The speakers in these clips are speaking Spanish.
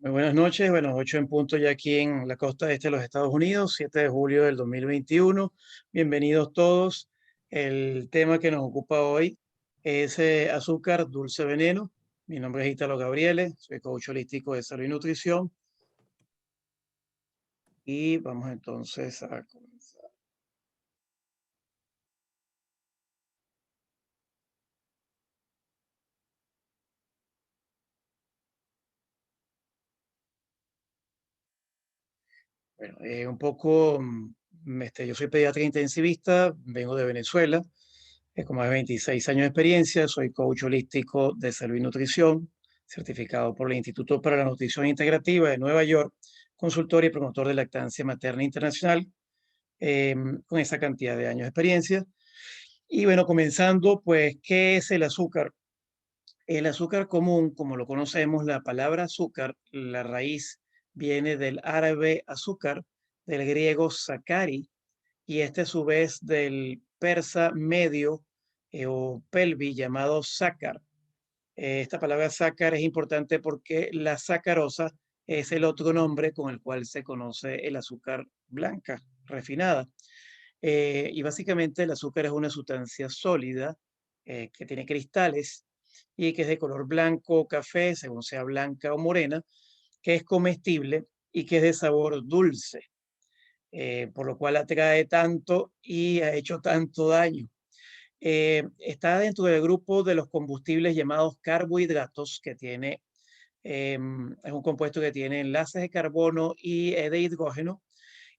Muy buenas noches, bueno, 8 en punto ya aquí en la costa este de los Estados Unidos, 7 de julio del 2021. Bienvenidos todos. El tema que nos ocupa hoy es azúcar, dulce veneno. Mi nombre es Italo Gabriele, soy coach holístico de salud y nutrición y vamos entonces a comenzar. Bueno, un poco, yo soy pediatra intensivista, vengo de Venezuela, con más de 26 años de experiencia, soy coach holístico de salud y nutrición, certificado por el Instituto para la Nutrición Integrativa de Nueva York, consultor y promotor de lactancia materna internacional, con esa cantidad de años de experiencia. Y bueno, comenzando, pues, ¿qué es el azúcar? El azúcar común, como lo conocemos, la palabra azúcar, la raíz viene del árabe azúcar, del griego sakari, y este a su vez del persa medio o pelvi llamado sácar. Esta palabra sácar es importante porque la sacarosa es el otro nombre con el cual se conoce el azúcar blanca, refinada. Y básicamente el azúcar es una sustancia sólida que tiene cristales y que es de color blanco o café, según sea blanca o morena, que es comestible y que es de sabor dulce, por lo cual atrae tanto y ha hecho tanto daño. Está dentro del grupo de los combustibles llamados carbohidratos, que tiene, es un compuesto que tiene enlaces de carbono y de hidrógeno,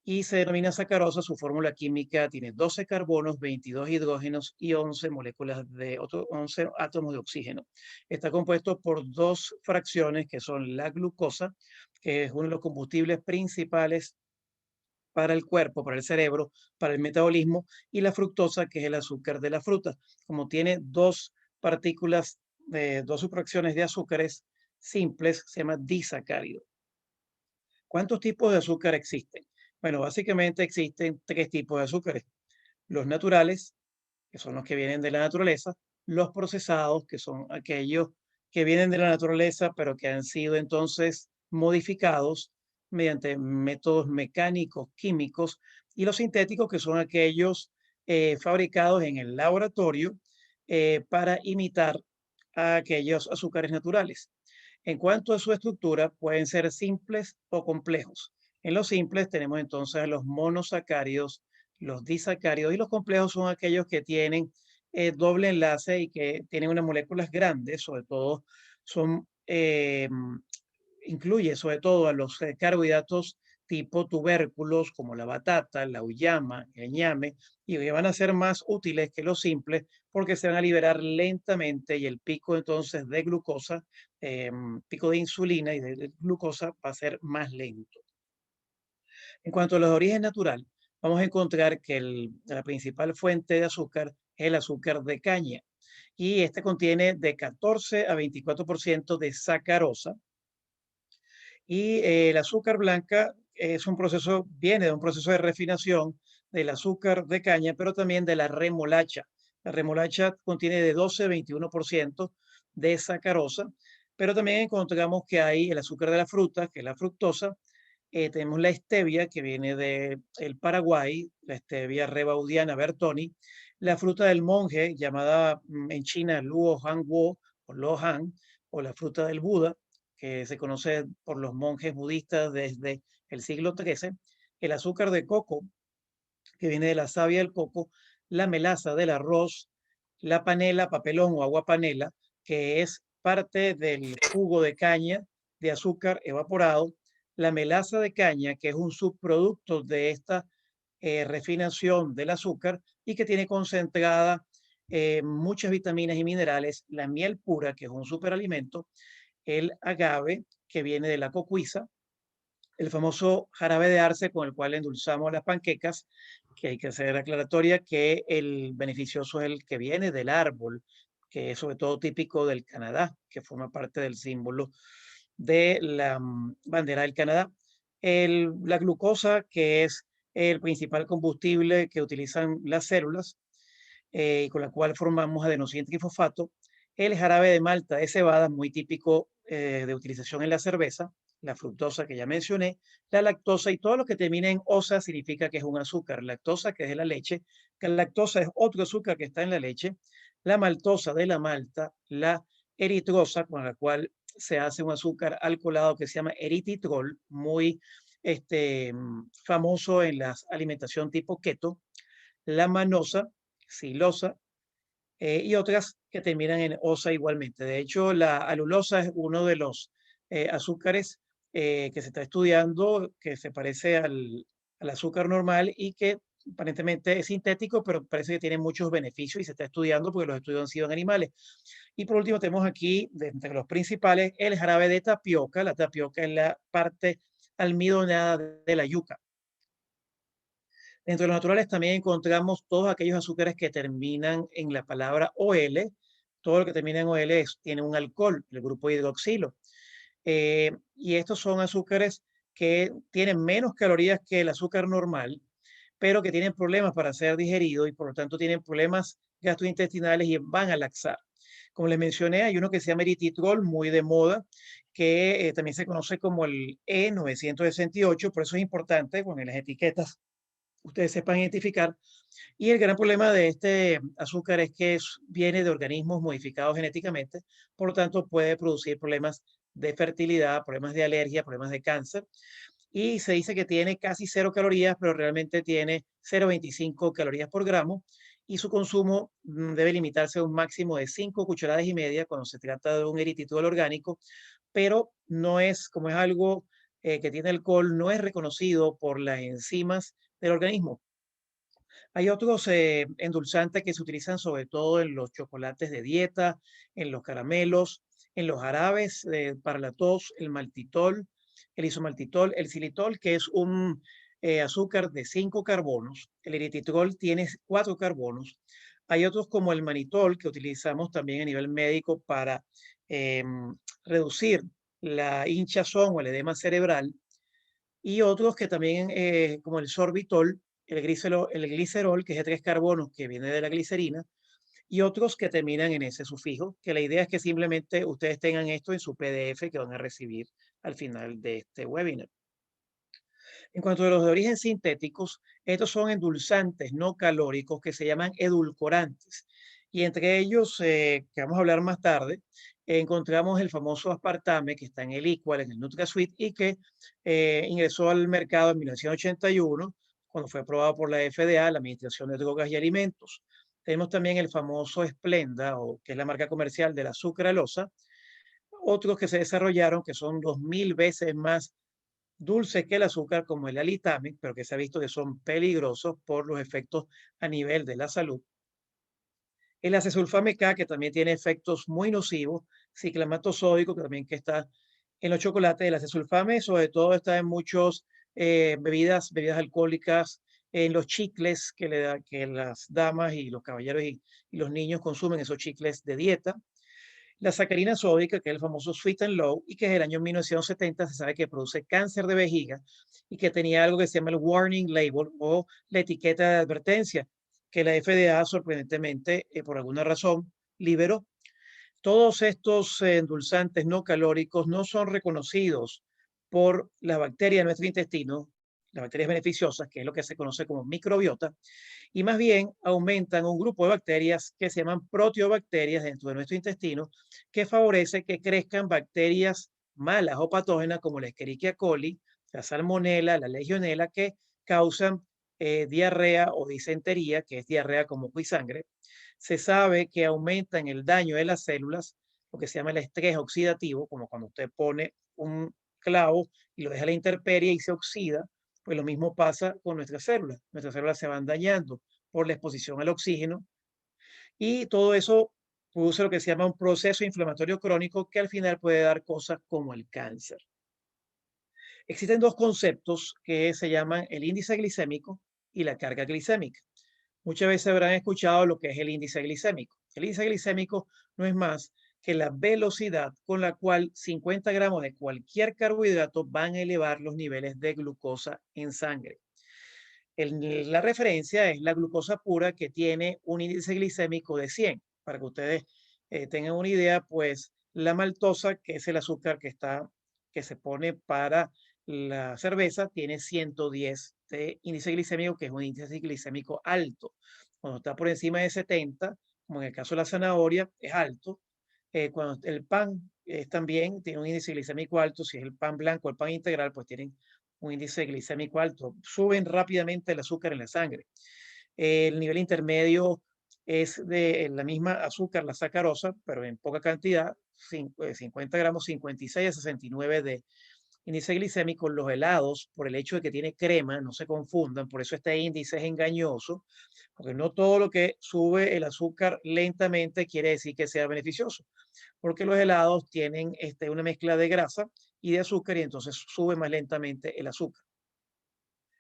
y se denomina sacarosa. Su fórmula química tiene 12 carbonos, 22 hidrógenos y 11 moléculas de 11 átomos de oxígeno. Está compuesto por dos fracciones que son la glucosa, que es uno de los combustibles principales para el cuerpo, para el cerebro, para el metabolismo, y la fructosa, que es el azúcar de la fruta. Como tiene dos partículas, dos subfracciones de azúcares simples, se llama disacárido. ¿Cuántos tipos de azúcar existen? Bueno, básicamente existen tres tipos de azúcares. Los naturales, que son los que vienen de la naturaleza; los procesados, que son aquellos que vienen de la naturaleza, pero que han sido entonces modificados mediante métodos mecánicos, químicos; y los sintéticos, que son aquellos fabricados en el laboratorio para imitar a aquellos azúcares naturales. En cuanto a su estructura, pueden ser simples o complejos. En los simples tenemos entonces los monosacáridos, los disacáridos, y los complejos son aquellos que tienen doble enlace y que tienen unas moléculas grandes. Sobre todo son, incluye sobre todo a los carbohidratos tipo tubérculos como la batata, la uyama, el ñame, y que van a ser más útiles que los simples porque se van a liberar lentamente, y el pico entonces de glucosa, pico de insulina y de glucosa, va a ser más lento. En cuanto a los de origen natural, vamos a encontrar que la principal fuente de azúcar es el azúcar de caña, y este contiene de 14 a 24% de sacarosa. Y el azúcar blanca es un proceso, viene de un proceso de refinación del azúcar de caña, pero también de la remolacha. La remolacha contiene de 12 a 21% de sacarosa, pero también encontramos que hay el azúcar de la fruta, que es la fructosa. Tenemos la stevia, que viene del Paraguay, la stevia rebaudiana bertoni; la fruta del monje, llamada en China luo han wo o lo han, o la fruta del Buda, que se conoce por los monjes budistas desde el siglo XIII; el azúcar de coco, que viene de la savia del coco; la melaza del arroz; la panela, papelón o agua panela, que es parte del jugo de caña de azúcar evaporado; la melaza de caña, que es un subproducto de esta refinación del azúcar y que tiene concentrada muchas vitaminas y minerales; la miel pura, que es un superalimento; el agave, que viene de la cocuiza; el famoso jarabe de arce con el cual endulzamos las panquecas, que hay que hacer aclaratoria que el beneficioso es el que viene del árbol, que es sobre todo típico del Canadá, que forma parte del símbolo de la bandera del Canadá. La glucosa, que es el principal combustible que utilizan las células, y con la cual formamos adenosín trifosfato; el jarabe de malta de cebada, muy típico de utilización en la cerveza; la fructosa que ya mencioné, la lactosa y todo lo que termina en osa significa que es un azúcar. Lactosa, que es de la leche, que la lactosa es otro azúcar que está en la leche, la maltosa de la malta, la eritrosa, con la cual se hace un azúcar alcoholado que se llama erititrol, muy famoso en la alimentación tipo keto, la manosa, silosa, y otras que terminan en osa igualmente. De hecho, la alulosa es uno de los azúcares que se está estudiando, que se parece al azúcar normal y que aparentemente es sintético, pero parece que tiene muchos beneficios y se está estudiando porque los estudios han sido en animales. Y por último tenemos aquí, de entre los principales, el jarabe de tapioca. La tapioca es la parte almidonada de la yuca. Dentro de los naturales también encontramos todos aquellos azúcares que terminan en la palabra OL. Todo lo que termina en OL tiene un alcohol, el grupo hidroxilo. Y estos son azúcares que tienen menos calorías que el azúcar normal, pero que tienen problemas para ser digeridos y por lo tanto tienen problemas gastrointestinales y van a laxar. Como les mencioné, hay uno que se llama eritritol, muy de moda, que también se conoce como el E968, por eso es importante con las etiquetas ustedes sepan identificar. Y el gran problema de este azúcar es que viene de organismos modificados genéticamente, por lo tanto puede producir problemas de fertilidad, problemas de alergia, problemas de cáncer. Y se dice que tiene casi cero calorías, pero realmente tiene 0,25 calorías por gramo y su consumo debe limitarse a un máximo de 5 cucharadas y media cuando se trata de un eritritol orgánico, pero no es, como es algo que tiene alcohol, no es reconocido por las enzimas del organismo. Hay otros endulzantes que se utilizan sobre todo en los chocolates de dieta, en los caramelos, en los jarabes para la tos, el maltitol, el isomaltitol, el xilitol, que es un azúcar de 5 carbonos. El eritritol tiene 4 carbonos. Hay otros como el manitol que utilizamos también a nivel médico para reducir la hinchazón o el edema cerebral y otros que también, como el sorbitol, el glicerol, que es de 3 carbonos, que viene de la glicerina, y otros que terminan en ese sufijo, que la idea es que simplemente ustedes tengan esto en su PDF que van a recibir al final de este webinar. En cuanto a los de origen sintéticos, estos son endulzantes no calóricos que se llaman edulcorantes. Y entre ellos, que vamos a hablar más tarde, encontramos el famoso aspartame que está en el Equal, en el NutraSweet, y que ingresó al mercado en 1981, cuando fue aprobado por la FDA, la Administración de Drogas y Alimentos. Tenemos también el famoso Splenda, o que es la marca comercial de la sucralosa, otros que se desarrollaron que son 2000 veces más dulces que el azúcar, como el alitame, pero que se ha visto que son peligrosos por los efectos a nivel de la salud. El acesulfame K, que también tiene efectos muy nocivos, ciclamato sódico, que también que está en los chocolates. El acesulfame, sobre todo, está en muchas bebidas alcohólicas, en los chicles que las damas y los caballeros y los niños consumen esos chicles de dieta. La sacarina sódica, que es el famoso Sweet and Low, y que es el año 1970 se sabe que produce cáncer de vejiga y que tenía algo que se llama el warning label o la etiqueta de advertencia, que la FDA sorprendentemente, por alguna razón, liberó. Todos estos endulzantes no calóricos no son reconocidos por las bacterias de nuestro intestino, las bacterias beneficiosas, que es lo que se conoce como microbiota, y más bien aumentan un grupo de bacterias que se llaman proteobacterias dentro de nuestro intestino, que favorece que crezcan bacterias malas o patógenas como la Escherichia coli, la Salmonella, la Legionella, que causan diarrea o disentería, que es diarrea con moco y sangre. Se sabe que aumentan el daño de las células, lo que se llama el estrés oxidativo, como cuando usted pone un clavo y lo deja a la intemperie y se oxida, pues lo mismo pasa con nuestras células. Nuestras células se van dañando por la exposición al oxígeno y todo eso produce lo que se llama un proceso inflamatorio crónico que al final puede dar cosas como el cáncer. Existen dos conceptos que se llaman el índice glicémico y la carga glicémica. Muchas veces habrán escuchado lo que es el índice glicémico. El índice glicémico no es más que la velocidad con la cual 50 gramos de cualquier carbohidrato van a elevar los niveles de glucosa en sangre. La referencia es la glucosa pura que tiene un índice glicémico de 100. Para que ustedes tengan una idea, pues la maltosa, que es el azúcar que está que se pone para la cerveza tiene 110 de índice glicémico, que es un índice glicémico alto. Cuando está por encima de 70, como en el caso de la zanahoria, es alto. Cuando el pan también tiene un índice glicémico alto, si es el pan blanco o el pan integral, pues tienen un índice glicémico alto. Suben rápidamente el azúcar en la sangre. El nivel intermedio es de la misma azúcar, la sacarosa, pero en poca cantidad, 50 gramos, 56 a 69 de índice glicémico. Los helados, por el hecho de que tiene crema, no se confundan, por eso este índice es engañoso, porque no todo lo que sube el azúcar lentamente quiere decir que sea beneficioso, porque los helados tienen una mezcla de grasa y de azúcar y entonces sube más lentamente el azúcar.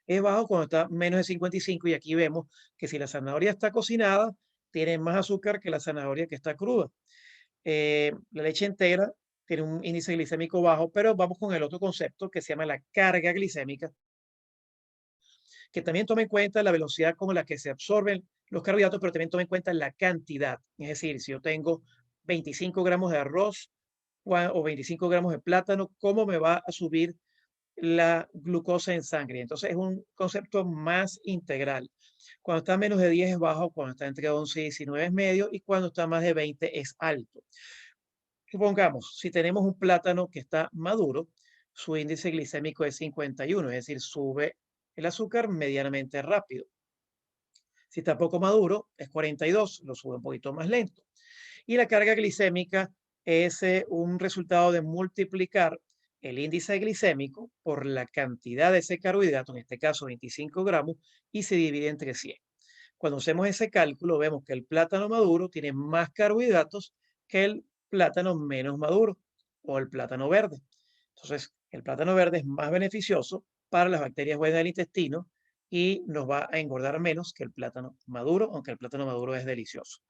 Es bajo cuando está menos de 55 y aquí vemos que si la zanahoria está cocinada, tiene más azúcar que la zanahoria que está cruda. La leche entera tiene un índice glicémico bajo, pero vamos con el otro concepto que se llama la carga glicémica, que también toma en cuenta la velocidad con la que se absorben los carbohidratos, pero también toma en cuenta la cantidad. Es decir, si yo tengo 25 gramos de arroz o 25 gramos de plátano, ¿cómo me va a subir la glucosa en sangre? Entonces es un concepto más integral. Cuando está menos de 10 es bajo, cuando está entre 11 y 19 es medio y cuando está más de 20 es alto. Supongamos, si tenemos un plátano que está maduro, su índice glicémico es 51, es decir, sube el azúcar medianamente rápido. Si está poco maduro, es 42, lo sube un poquito más lento. Y la carga glicémica es un resultado de multiplicar el índice glicémico por la cantidad de ese carbohidrato, en este caso 25 gramos, y se divide entre 100. Cuando hacemos ese cálculo, vemos que el plátano maduro tiene más carbohidratos que el plátano menos maduro o el plátano verde. Entonces, el plátano verde es más beneficioso para las bacterias buenas del intestino y nos va a engordar menos que el plátano maduro, aunque el plátano maduro es delicioso.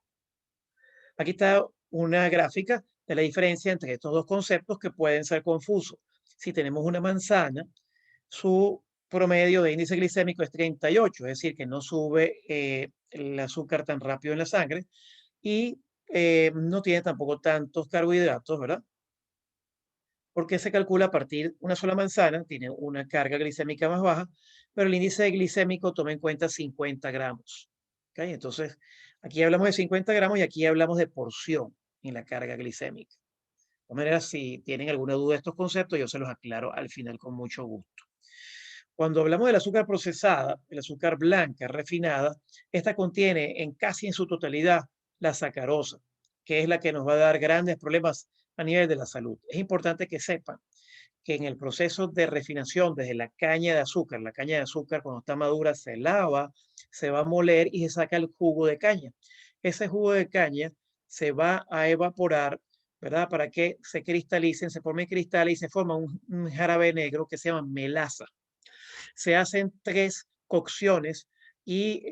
Aquí está una gráfica de la diferencia entre estos dos conceptos que pueden ser confusos. Si tenemos una manzana, su promedio de índice glicémico es 38, es decir, que no sube el azúcar tan rápido en la sangre y no tiene tampoco tantos carbohidratos, ¿verdad? Porque se calcula a partir de una sola manzana, tiene una carga glicémica más baja, pero el índice glicémico toma en cuenta 50 gramos. ¿Ok? Entonces, aquí hablamos de 50 gramos y aquí hablamos de porción en la carga glicémica. De todas maneras, si tienen alguna duda de estos conceptos, yo se los aclaro al final con mucho gusto. Cuando hablamos del azúcar procesada, el azúcar blanca refinada, esta contiene casi en su totalidad la sacarosa, que es la que nos va a dar grandes problemas a nivel de la salud. Es importante que sepan que en el proceso de refinación desde la caña de azúcar cuando está madura se lava, se va a moler y se saca el jugo de caña. Ese jugo de caña se va a evaporar, ¿verdad? Para que se cristalicen, se formen cristales y se forma un jarabe negro que se llama melaza. Se hacen tres cocciones y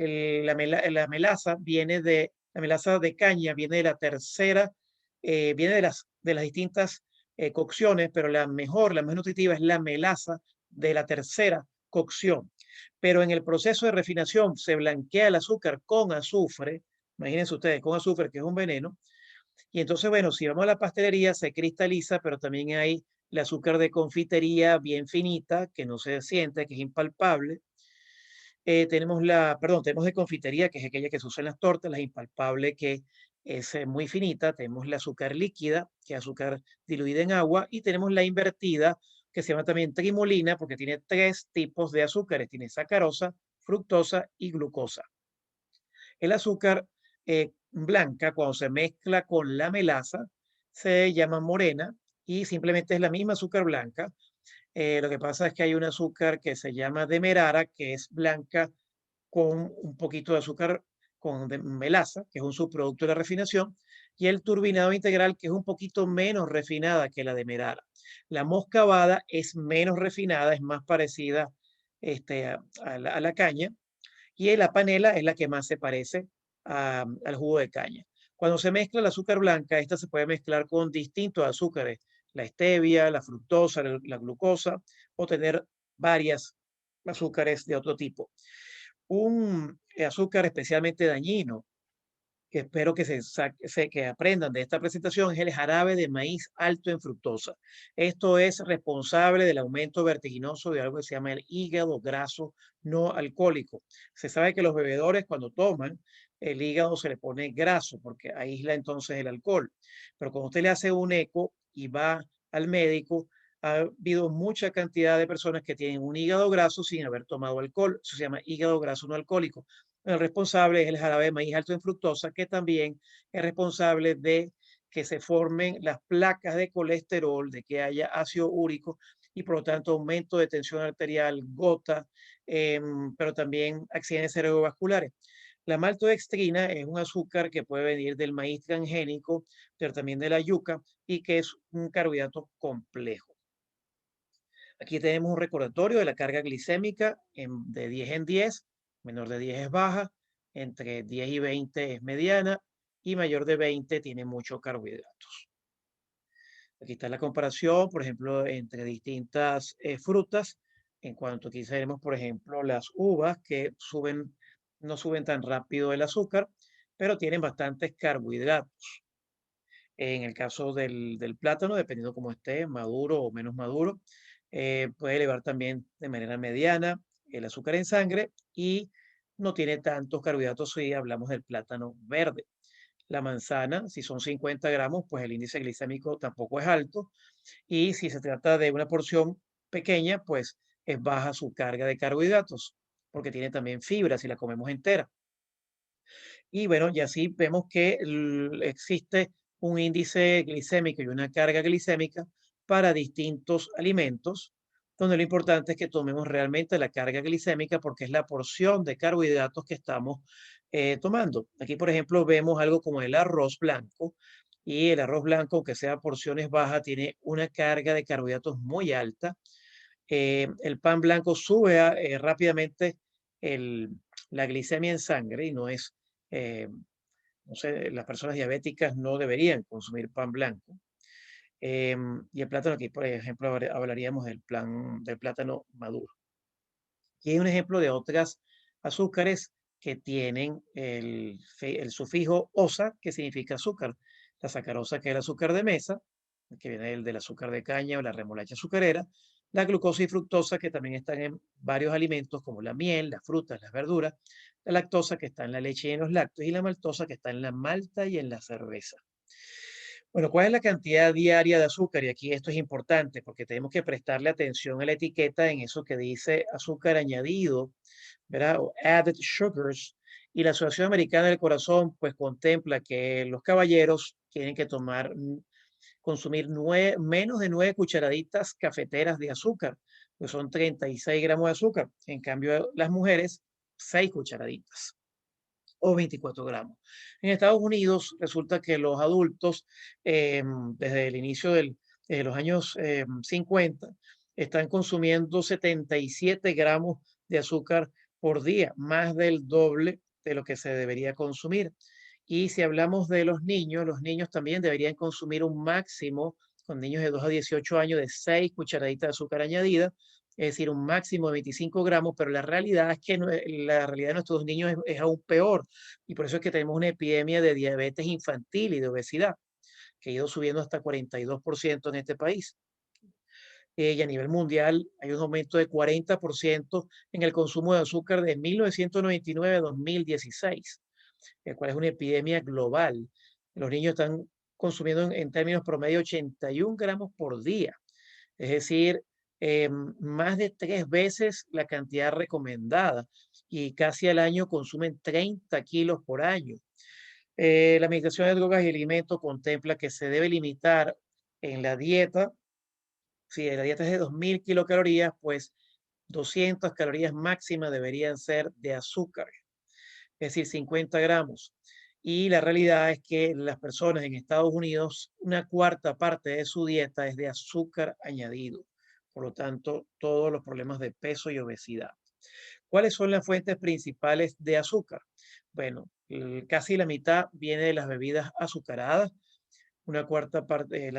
la melaza de caña viene de la tercera, viene de las distintas cocciones, pero la mejor, la más nutritiva es la melaza de la tercera cocción. Pero en el proceso de refinación se blanquea el azúcar con azufre, imagínense ustedes, con azufre, que es un veneno, y entonces, bueno, si vamos a la pastelería, se cristaliza, pero también hay el azúcar de confitería bien finita, que no se siente, que es impalpable. Tenemos de confitería, que es aquella que se usa en las tortas, la impalpable, que es muy finita. Tenemos la azúcar líquida, que es azúcar diluida en agua. Y tenemos la invertida, que se llama también trimolina, porque tiene tres tipos de azúcares. Tiene sacarosa, fructosa y glucosa. El azúcar blanca, cuando se mezcla con la melaza, se llama morena y simplemente es la misma azúcar blanca. Lo que pasa es que hay un azúcar que se llama demerara, que es blanca con un poquito de azúcar con melaza, que es un subproducto de la refinación, y el turbinado integral, que es un poquito menos refinada que la demerara. La moscabada es menos refinada, es más parecida a la caña, y la panela es la que más se parece al jugo de caña. Cuando se mezcla el azúcar blanca, esta se puede mezclar con distintos azúcares, la stevia, la fructosa, la glucosa, o tener varias azúcares de otro tipo. Un azúcar especialmente dañino que espero que que aprendan de esta presentación, es el jarabe de maíz alto en fructosa. Esto es responsable del aumento vertiginoso de algo que se llama el hígado graso no alcohólico. Se sabe que los bebedores cuando toman, el hígado se le pone graso porque aísla entonces el alcohol. Pero cuando usted le hace un eco y va al médico, ha habido mucha cantidad de personas que tienen un hígado graso sin haber tomado alcohol. Eso se llama hígado graso no alcohólico. El responsable es el jarabe de maíz alto en fructosa, que también es responsable de que se formen las placas de colesterol, de que haya ácido úrico y por lo tanto aumento de tensión arterial, gota, pero también accidentes cerebrovasculares. La maltodextrina es un azúcar que puede venir del maíz transgénico, pero también de la yuca y que es un carbohidrato complejo. Aquí tenemos un recordatorio de la carga glicémica de 10 en 10, menor de 10 es baja, entre 10 y 20 es mediana y mayor de 20 tiene muchos carbohidratos. Aquí está la comparación, por ejemplo, entre distintas frutas. En cuanto aquí tenemos, por ejemplo, las uvas que suben, no suben tan rápido el azúcar, pero tienen bastantes carbohidratos. En el caso del plátano, dependiendo cómo esté, maduro o menos maduro, puede elevar también de manera mediana el azúcar en sangre y no tiene tantos carbohidratos si hablamos del plátano verde. La manzana, si son 50 gramos, pues el índice glicémico tampoco es alto. Y si se trata de una porción pequeña, pues es baja su carga de carbohidratos, porque tiene también fibra si la comemos entera. Y bueno, y así vemos que existe un índice glicémico y una carga glicémica para distintos alimentos, donde lo importante es que tomemos realmente la carga glicémica porque es la porción de carbohidratos que estamos tomando. Aquí, por ejemplo, vemos algo como el arroz blanco y el arroz blanco, aunque sea porciones bajas, tiene una carga de carbohidratos muy alta. El pan blanco sube rápidamente el- la glicemia en sangre y no es eh, no sé, las personas diabéticas no deberían consumir pan blanco. Y el plátano, aquí por ejemplo hablaríamos del plátano maduro. Y hay un ejemplo de otras azúcares que tienen el sufijo osa, que significa azúcar. La sacarosa, que es el azúcar de mesa, que viene del azúcar de caña o la remolacha azucarera. La glucosa y fructosa, que también están en varios alimentos como la miel, las frutas, las verduras. La lactosa, que está en la leche y en los lácteos. Y la maltosa, que está en la malta y en la cerveza. Bueno, ¿cuál es la cantidad diaria de azúcar? Y aquí esto es importante porque tenemos que prestarle atención a la etiqueta en eso que dice azúcar añadido, ¿verdad? O added sugars. Y la Asociación Americana del Corazón, pues contempla que los caballeros tienen que consumir menos de 9 cucharaditas cafeteras de azúcar, pues son 36 gramos de azúcar. En cambio, las mujeres, 6 cucharaditas o 24 gramos. En Estados Unidos resulta que los adultos, desde el inicio de los años 50, están consumiendo 77 gramos de azúcar por día, más del doble de lo que se debería consumir. Y si hablamos de los niños también deberían consumir un máximo, con niños de 2 a 18 años, de 6 cucharaditas de azúcar añadida, es decir, un máximo de 25 gramos, pero la realidad es que la realidad de nuestros niños es aún peor y por eso es que tenemos una epidemia de diabetes infantil y de obesidad, que ha ido subiendo hasta 42% en este país. Y a nivel mundial hay un aumento de 40% en el consumo de azúcar de 1999 a 2016, el cual es una epidemia global. Los niños están consumiendo en términos promedio 81 gramos por día, es decir, más de 3 veces la cantidad recomendada y casi al año consumen 30 kilos por año. La Administración de Drogas y Alimentos contempla que se debe limitar en la dieta, si la dieta es de 2000 kilocalorías, pues 200 calorías máximas deberían ser de azúcar, es decir, 50 gramos. Y la realidad es que las personas en Estados Unidos, una cuarta parte de su dieta es de azúcar añadido. Por lo tanto, todos los problemas de peso y obesidad. ¿Cuáles son las fuentes principales de azúcar? Bueno, casi la mitad viene de las bebidas azucaradas, una cuarta parte,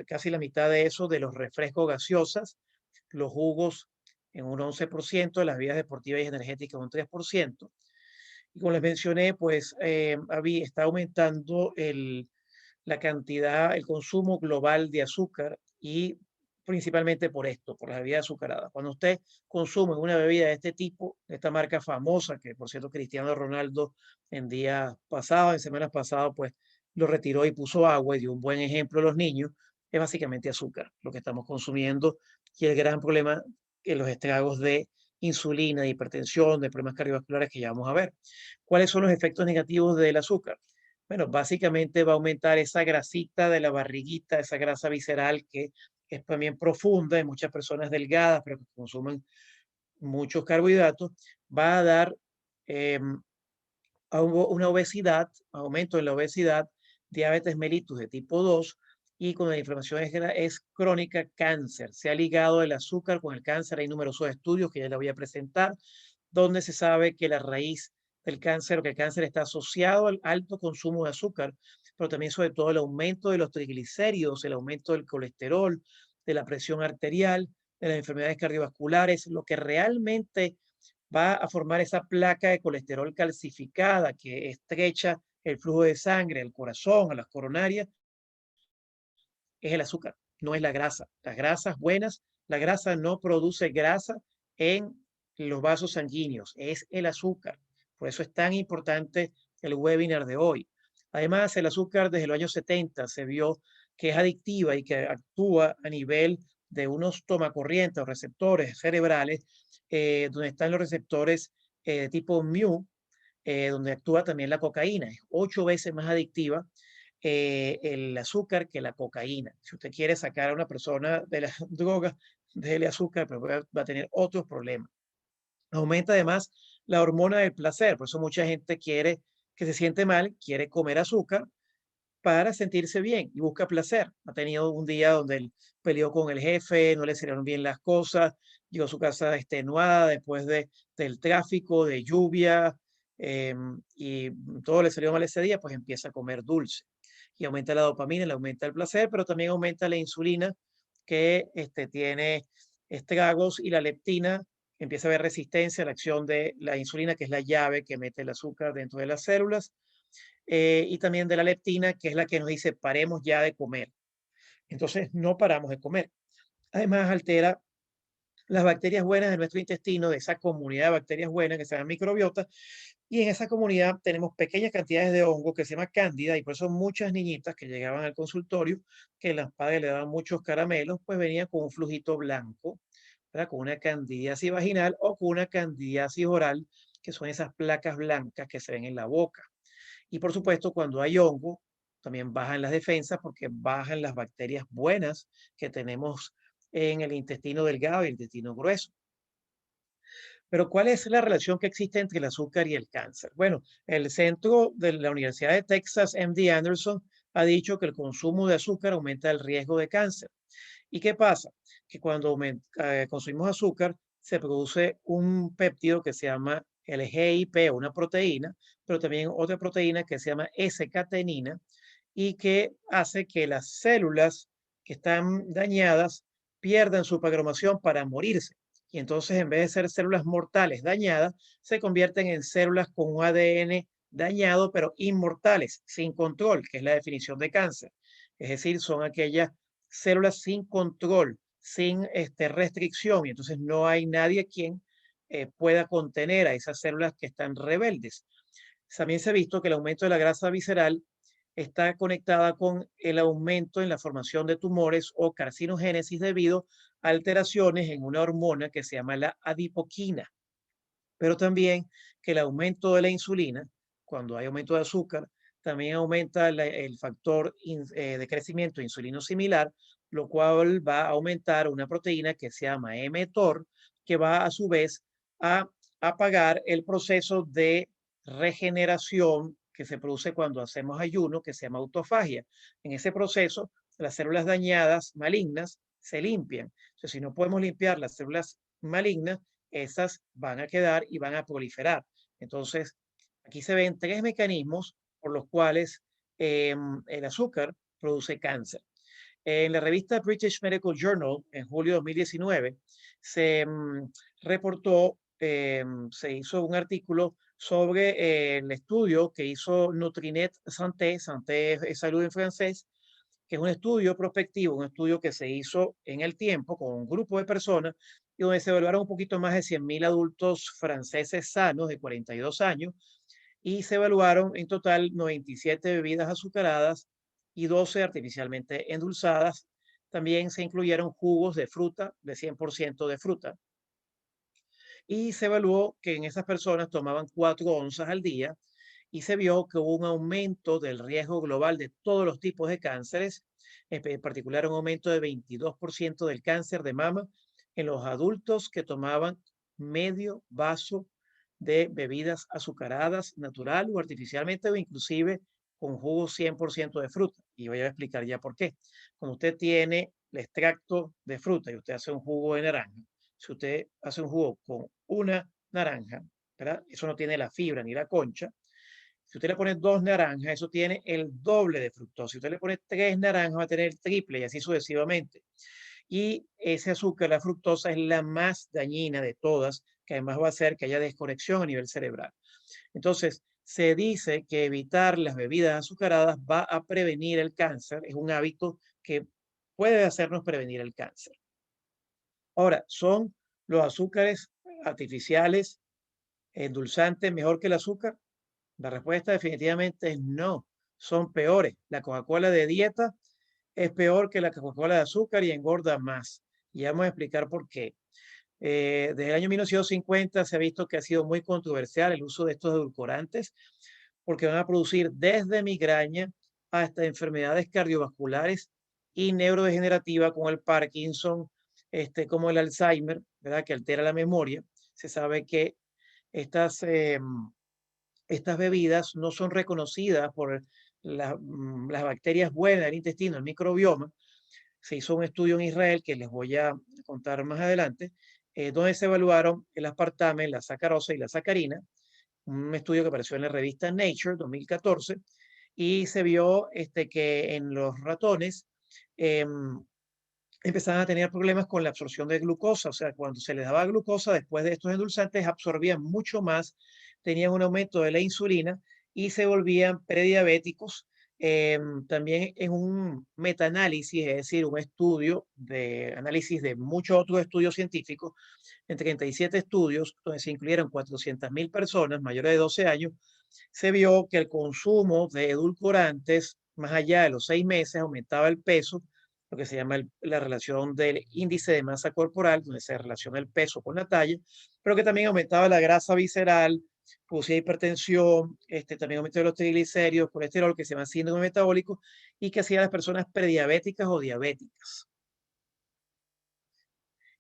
casi la mitad de eso de los refrescos gaseosas, los jugos en un 11%, las bebidas deportivas y energéticas un 3%, Y como les mencioné, pues está aumentando la cantidad, el consumo global de azúcar y principalmente por esto, por las bebidas azucaradas. Cuando usted consume una bebida de este tipo, de esta marca famosa, que por cierto Cristiano Ronaldo en días pasados, en semanas pasadas, pues lo retiró y puso agua y dio un buen ejemplo a los niños, es básicamente azúcar lo que estamos consumiendo y el gran problema que los estragos de insulina, de hipertensión, de problemas cardiovasculares que ya vamos a ver. ¿Cuáles son los efectos negativos del azúcar? Bueno, básicamente va a aumentar esa grasita de la barriguita, esa grasa visceral que es también profunda en muchas personas delgadas, pero que consumen muchos carbohidratos, va a dar em, una obesidad, aumento en la obesidad, diabetes mellitus de tipo 2 y con la inflamación es crónica, cáncer. Se ha ligado el azúcar con el cáncer. Hay numerosos estudios que ya le voy a presentar, donde se sabe que la raíz del cáncer o que el cáncer está asociado al alto consumo de azúcar, pero también sobre todo el aumento de los triglicéridos, el aumento del colesterol, de la presión arterial, de las enfermedades cardiovasculares, lo que realmente va a formar esa placa de colesterol calcificada que estrecha el flujo de sangre al corazón, a las coronarias, es el azúcar, no es la grasa. Las grasas buenas, la grasa no produce grasa en los vasos sanguíneos, es el azúcar. Por eso es tan importante el webinar de hoy. Además, el azúcar desde los años 70 se vio que es adictiva y que actúa a nivel de unos tomacorrientes o receptores cerebrales, donde están los receptores tipo mu, donde actúa también la cocaína. Es 8 veces más adictiva el azúcar que la cocaína. Si usted quiere sacar a una persona de la droga, déjele azúcar, pero va a tener otros problemas. Aumenta además la hormona del placer, por eso mucha gente quiere, que se siente mal, quiere comer azúcar para sentirse bien y busca placer. Ha tenido un día donde él peleó con el jefe, no le salieron bien las cosas, llegó a su casa extenuada después del tráfico, de lluvia, y todo le salió mal ese día, pues empieza a comer dulce. Y aumenta la dopamina, le aumenta el placer, pero también aumenta la insulina que tiene estragos y la leptina, empieza a haber resistencia a la acción de la insulina, que es la llave que mete el azúcar dentro de las células y también de la leptina, que es la que nos dice paremos ya de comer. Entonces no paramos de comer. Además altera las bacterias buenas de nuestro intestino, de esa comunidad de bacterias buenas que se llama microbiota, y en esa comunidad tenemos pequeñas cantidades de hongo que se llama cándida, y por eso muchas niñitas que llegaban al consultorio, que las padres le daban muchos caramelos, pues venían con un flujito blanco, ¿verdad? Con una candidiasis vaginal o con una candidiasis oral, que son esas placas blancas que se ven en la boca. Y por supuesto, cuando hay hongo, también bajan las defensas porque bajan las bacterias buenas que tenemos en el intestino delgado y el intestino grueso. Pero ¿cuál es la relación que existe entre el azúcar y el cáncer? Bueno, el centro de la Universidad de Texas, MD Anderson, ha dicho que el consumo de azúcar aumenta el riesgo de cáncer. ¿Y qué pasa? Que cuando consumimos azúcar, se produce un péptido que se llama el GIP, una proteína, pero también otra proteína que se llama S-catenina y que hace que las células que están dañadas pierdan su programación para morirse. Y entonces, en vez de ser células mortales dañadas, se convierten en células con un ADN dañado, pero inmortales, sin control, que es la definición de cáncer. Es decir, son aquellas células sin control, sin restricción, y entonces no hay nadie quien pueda contener a esas células que están rebeldes. También se ha visto que el aumento de la grasa visceral está conectada con el aumento en la formación de tumores o carcinogénesis debido a alteraciones en una hormona que se llama la adipoquina, pero también que el aumento de la insulina, cuando hay aumento de azúcar, también aumenta el factor de crecimiento insulino similar, lo cual va a aumentar una proteína que se llama mTOR, que va a su vez a apagar el proceso de regeneración que se produce cuando hacemos ayuno, que se llama autofagia. En ese proceso, las células dañadas, malignas, se limpian. Entonces, si no podemos limpiar las células malignas, esas van a quedar y van a proliferar. Entonces, aquí se ven tres mecanismos por los cuales el azúcar produce cáncer. En la revista British Medical Journal, en julio de 2019, se reportó, se hizo un artículo sobre el estudio que hizo Nutrinet Santé, Santé es salud en francés, que es un estudio prospectivo, un estudio que se hizo en el tiempo con un grupo de personas y donde se evaluaron un poquito más de 100.000 adultos franceses sanos de 42 años y se evaluaron en total 97 bebidas azucaradas y 12 artificialmente endulzadas. También se incluyeron jugos de fruta, de 100% de fruta, y se evaluó que en esas personas tomaban 4 onzas al día y se vio que hubo un aumento del riesgo global de todos los tipos de cánceres, en particular un aumento de 22% del cáncer de mama en los adultos que tomaban medio vaso de bebidas azucaradas, natural o artificialmente, o inclusive con jugo 100% de fruta. Y voy a explicar ya por qué. Cuando usted tiene el extracto de fruta y usted hace un jugo de naranja, si usted hace un jugo con una naranja, ¿verdad? Eso no tiene la fibra ni la concha. Si usted le pone 2 naranjas, eso tiene el doble de fructosa. Si usted le pone 3 naranjas, va a tener el triple y así sucesivamente. Y ese azúcar, la fructosa, es la más dañina de todas, que además va a hacer que haya desconexión a nivel cerebral. Entonces, se dice que evitar las bebidas azucaradas va a prevenir el cáncer. Es un hábito que puede hacernos prevenir el cáncer. Ahora, ¿son los azúcares artificiales endulzantes mejor que el azúcar? La respuesta definitivamente es no, son peores. La Coca-Cola de dieta es peor que la Coca-Cola de azúcar y engorda más. Y vamos a explicar por qué. Desde el año 1950 se ha visto que ha sido muy controversial el uso de estos edulcorantes porque van a producir desde migraña hasta enfermedades cardiovasculares y neurodegenerativas como el Parkinson, como el Alzheimer, ¿verdad? Que altera la memoria. Se sabe que estas, estas bebidas no son reconocidas por las bacterias buenas del intestino, el microbioma. Se hizo un estudio en Israel que les voy a contar más adelante, donde se evaluaron el aspartame, la sacarosa y la sacarina, un estudio que apareció en la revista Nature 2014, y se vio que en los ratones em, empezaban a tener problemas con la absorción de glucosa, o sea, cuando se les daba glucosa después de estos endulzantes, absorbían mucho más, tenían un aumento de la insulina y se volvían prediabéticos. También en un metaanálisis, es decir, un estudio de análisis de muchos otros estudios científicos, en 37 estudios, donde se incluyeron 400.000 personas mayores de 12 años, se vio que el consumo de edulcorantes, más allá de los 6 meses, aumentaba el peso, lo que se llama la relación del índice de masa corporal, donde se relaciona el peso con la talla, pero que también aumentaba la grasa visceral, producía hipertensión, también aumento de los triglicéridos, colesterol, que se llama síndrome metabólico, y que hacía a las personas prediabéticas o diabéticas.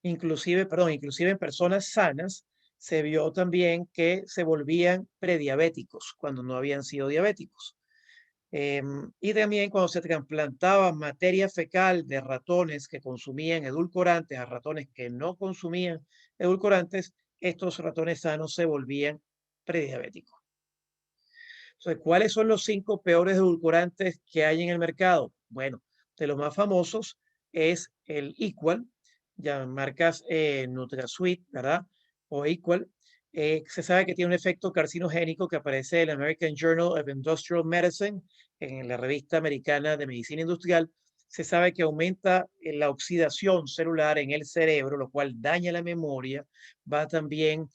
Inclusive en personas sanas se vio también que se volvían prediabéticos cuando no habían sido diabéticos. Y también cuando se trasplantaba materia fecal de ratones que consumían edulcorantes a ratones que no consumían edulcorantes, estos ratones sanos se volvían prediabéticos. Entonces, ¿cuáles son los 5 peores edulcorantes que hay en el mercado? Bueno, de los más famosos es el Equal, ya marcas NutraSweet, ¿verdad? O Equal. Se sabe que tiene un efecto carcinogénico que aparece en el American Journal of Industrial Medicine, en la revista americana de medicina industrial. Se sabe que aumenta la oxidación celular en el cerebro, lo cual daña la memoria, va también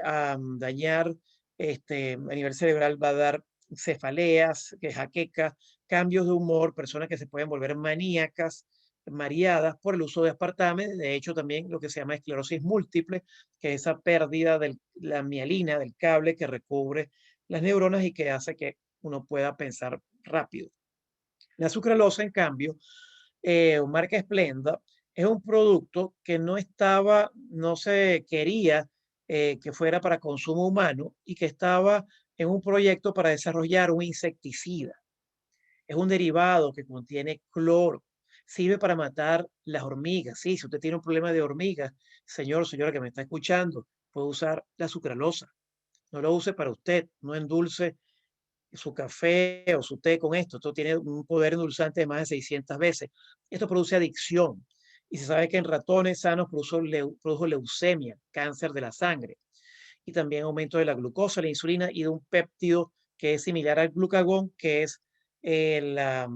a dañar a nivel cerebral, va a dar cefaleas, jaquecas, cambios de humor, personas que se pueden volver maníacas, mareadas por el uso de aspartame. De hecho, también lo que se llama esclerosis múltiple, que es esa pérdida de la mielina, del cable que recubre las neuronas y que hace que uno pueda pensar rápido. La sucralosa, en cambio, marca Splenda, es un producto que no se quería que fuera para consumo humano y que estaba en un proyecto para desarrollar un insecticida. Es un derivado que contiene cloro. Sirve para matar las hormigas. Sí, si usted tiene un problema de hormigas, señor o señora que me está escuchando, puede usar la sucralosa. No lo use para usted, no endulce su café o su té con esto. Esto tiene un poder endulzante de más de 600 veces. Esto produce adicción. Y se sabe que en ratones sanos produjo leucemia, cáncer de la sangre. y también aumento de la glucosa, la insulina y de un péptido que es similar al glucagón, que es la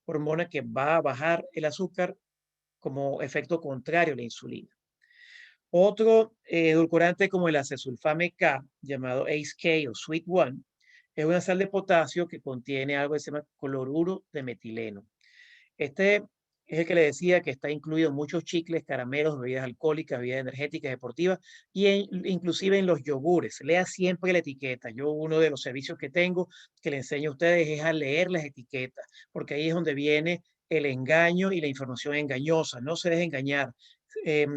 hormona que va a bajar el azúcar como efecto contrario a la insulina. Otro edulcorante como el acesulfame K, llamado ACE-K o Sweet One, es una sal de potasio que contiene algo que se llama cloruro de metileno. Este es el que le decía que está incluido en muchos chicles, caramelos, bebidas alcohólicas, bebidas energéticas, deportivas y inclusive en los yogures. Lea siempre la etiqueta. Yo uno de los servicios que tengo que le enseño a ustedes es a leer las etiquetas, porque ahí es donde viene el engaño y la información engañosa. No se deje engañar.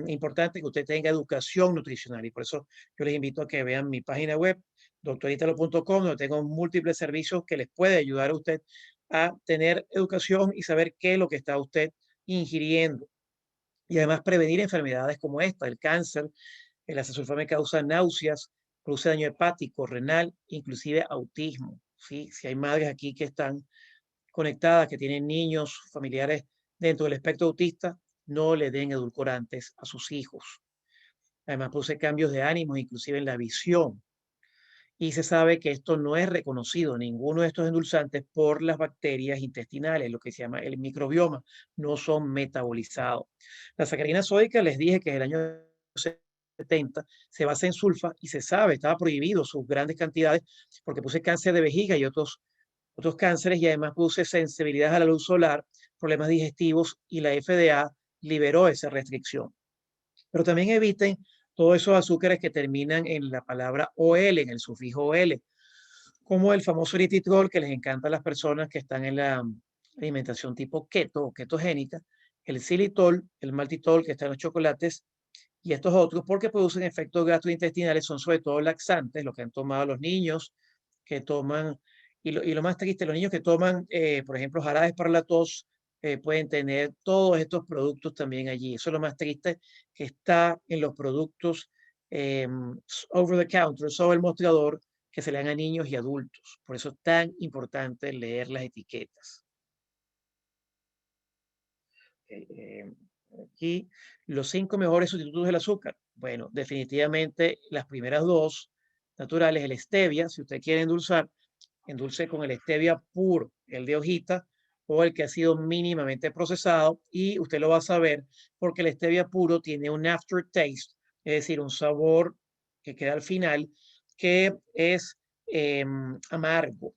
Importante que usted tenga educación nutricional y por eso yo les invito a que vean mi página web, doctoritalo.com, donde tengo múltiples servicios que les puede ayudar a usted a tener educación y saber qué es lo que está usted ingiriendo. Y además prevenir enfermedades como esta, el cáncer, el acesulfame causa náuseas, produce daño hepático, renal, inclusive autismo. ¿Sí? Si hay madres aquí que están conectadas, que tienen niños, familiares dentro del espectro autista, no le den edulcorantes a sus hijos. Además produce cambios de ánimo, inclusive en la visión. Y se sabe que esto no es reconocido, ninguno de estos endulzantes, por las bacterias intestinales, lo que se llama el microbioma, no son metabolizados. La sacarina sódica, les dije que en el año 70 se basa en sulfa y se sabe, estaba prohibido sus grandes cantidades porque produce cáncer de vejiga y otros cánceres y además produce sensibilidad a la luz solar, problemas digestivos y la FDA liberó esa restricción. Pero también eviten todos esos azúcares que terminan en la palabra OL, en el sufijo OL, como el famoso eritritol que les encanta a las personas que están en la alimentación tipo keto o ketogénica, el xilitol, el maltitol que está en los chocolates y estos otros porque producen efectos gastrointestinales, son sobre todo laxantes, lo que han tomado los niños que toman, y lo más triste, los niños que toman, por ejemplo, jarabes para la tos, pueden tener todos estos productos también allí. Eso es lo más triste que está en los productos over the counter, sobre el mostrador, que se le dan a niños y adultos. Por eso es tan importante leer las etiquetas. Eh, eh, Aquí, los 5 mejores sustitutos del azúcar. Bueno, definitivamente las primeras dos naturales, el stevia, si usted quiere endulzar, endulce con el stevia puro, el de hojita o el que ha sido mínimamente procesado y usted lo va a saber porque el stevia puro tiene un aftertaste, es decir, un sabor que queda al final que es amargo.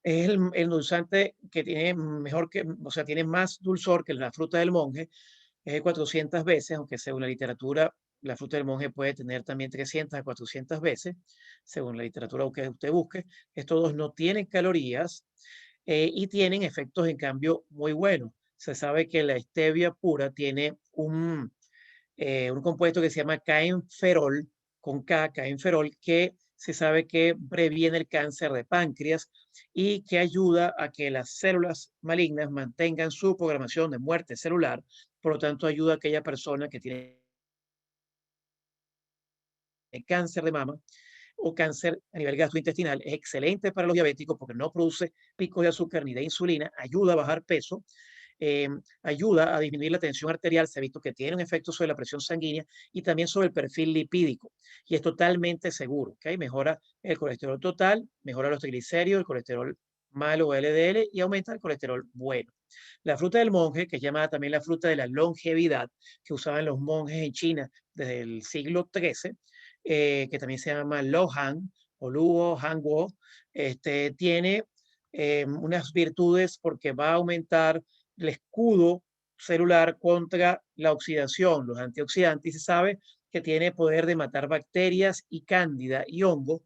Es el endulzante que tiene mejor que, o sea, tiene más dulzor que la fruta del monje, es de 400 veces, aunque según la literatura, la fruta del monje puede tener también 300 a 400 veces, según la literatura que usted busque. Estos dos no tienen calorías y tienen efectos, en cambio, muy buenos. Se sabe que la stevia pura tiene un compuesto que se llama caenferol, con K, caenferol, que se sabe que previene el cáncer de páncreas y que ayuda a que las células malignas mantengan su programación de muerte celular. Por lo tanto, ayuda a aquella persona que tiene cáncer de mama o cáncer a nivel gastrointestinal. Es excelente para los diabéticos porque no produce picos de azúcar ni de insulina, ayuda a bajar peso, eh, ayuda a disminuir la tensión arterial. Se ha visto que tiene un efecto sobre la presión sanguínea y también sobre el perfil lipídico. Y es totalmente seguro, ¿ok? Mejora el colesterol total, mejora los triglicéridos, el colesterol malo LDL y aumenta el colesterol bueno. La fruta del monje, que es llamada también la fruta de la longevidad, que usaban los monjes en China desde el siglo XIII, que también se llama Lohan o Luo, Hanguo, tiene unas virtudes porque va a aumentar el escudo celular contra la oxidación, los antioxidantes, y se sabe que tiene poder de matar bacterias y cándida y hongo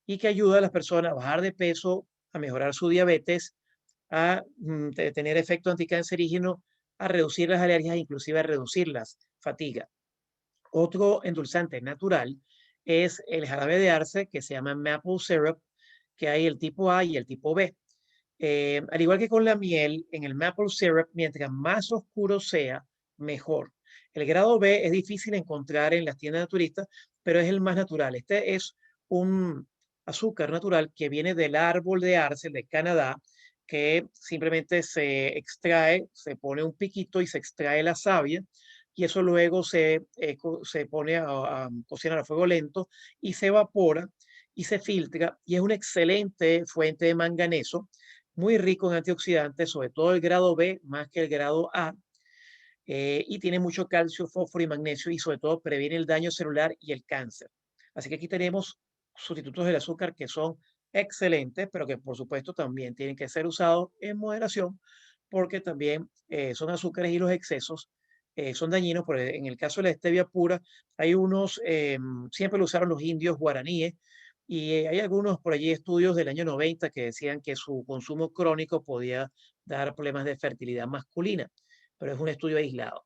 y que ayuda a las personas a bajar de peso, a mejorar su diabetes, a tener efecto anticancerígeno, a reducir las alergias, inclusive a reducir las fatigas. Otro endulzante natural es el jarabe de arce que se llama maple syrup, que hay el tipo A y el tipo B. Al igual que con la miel, en el maple syrup, mientras más oscuro sea, mejor. El grado B es difícil encontrar en las tiendas naturistas, pero es el más natural. Este es un azúcar natural que viene del árbol de arce de Canadá, que simplemente se extrae, se pone un piquito y se extrae la savia y eso luego se pone a cocinar a fuego lento y se evapora y se filtra y es una excelente fuente de manganeso, muy rico en antioxidantes, sobre todo el grado B más que el grado A, y tiene mucho calcio, fósforo y magnesio y sobre todo previene el daño celular y el cáncer. Así que aquí tenemos sustitutos del azúcar que son excelentes, pero que por supuesto también tienen que ser usados en moderación porque también son azúcares y los excesos son dañinos. En el caso de la stevia pura, hay unos, siempre lo usaron los indios guaraníes y hay algunos por allí estudios del año 90 que decían que su consumo crónico podía dar problemas de fertilidad masculina, pero es un estudio aislado.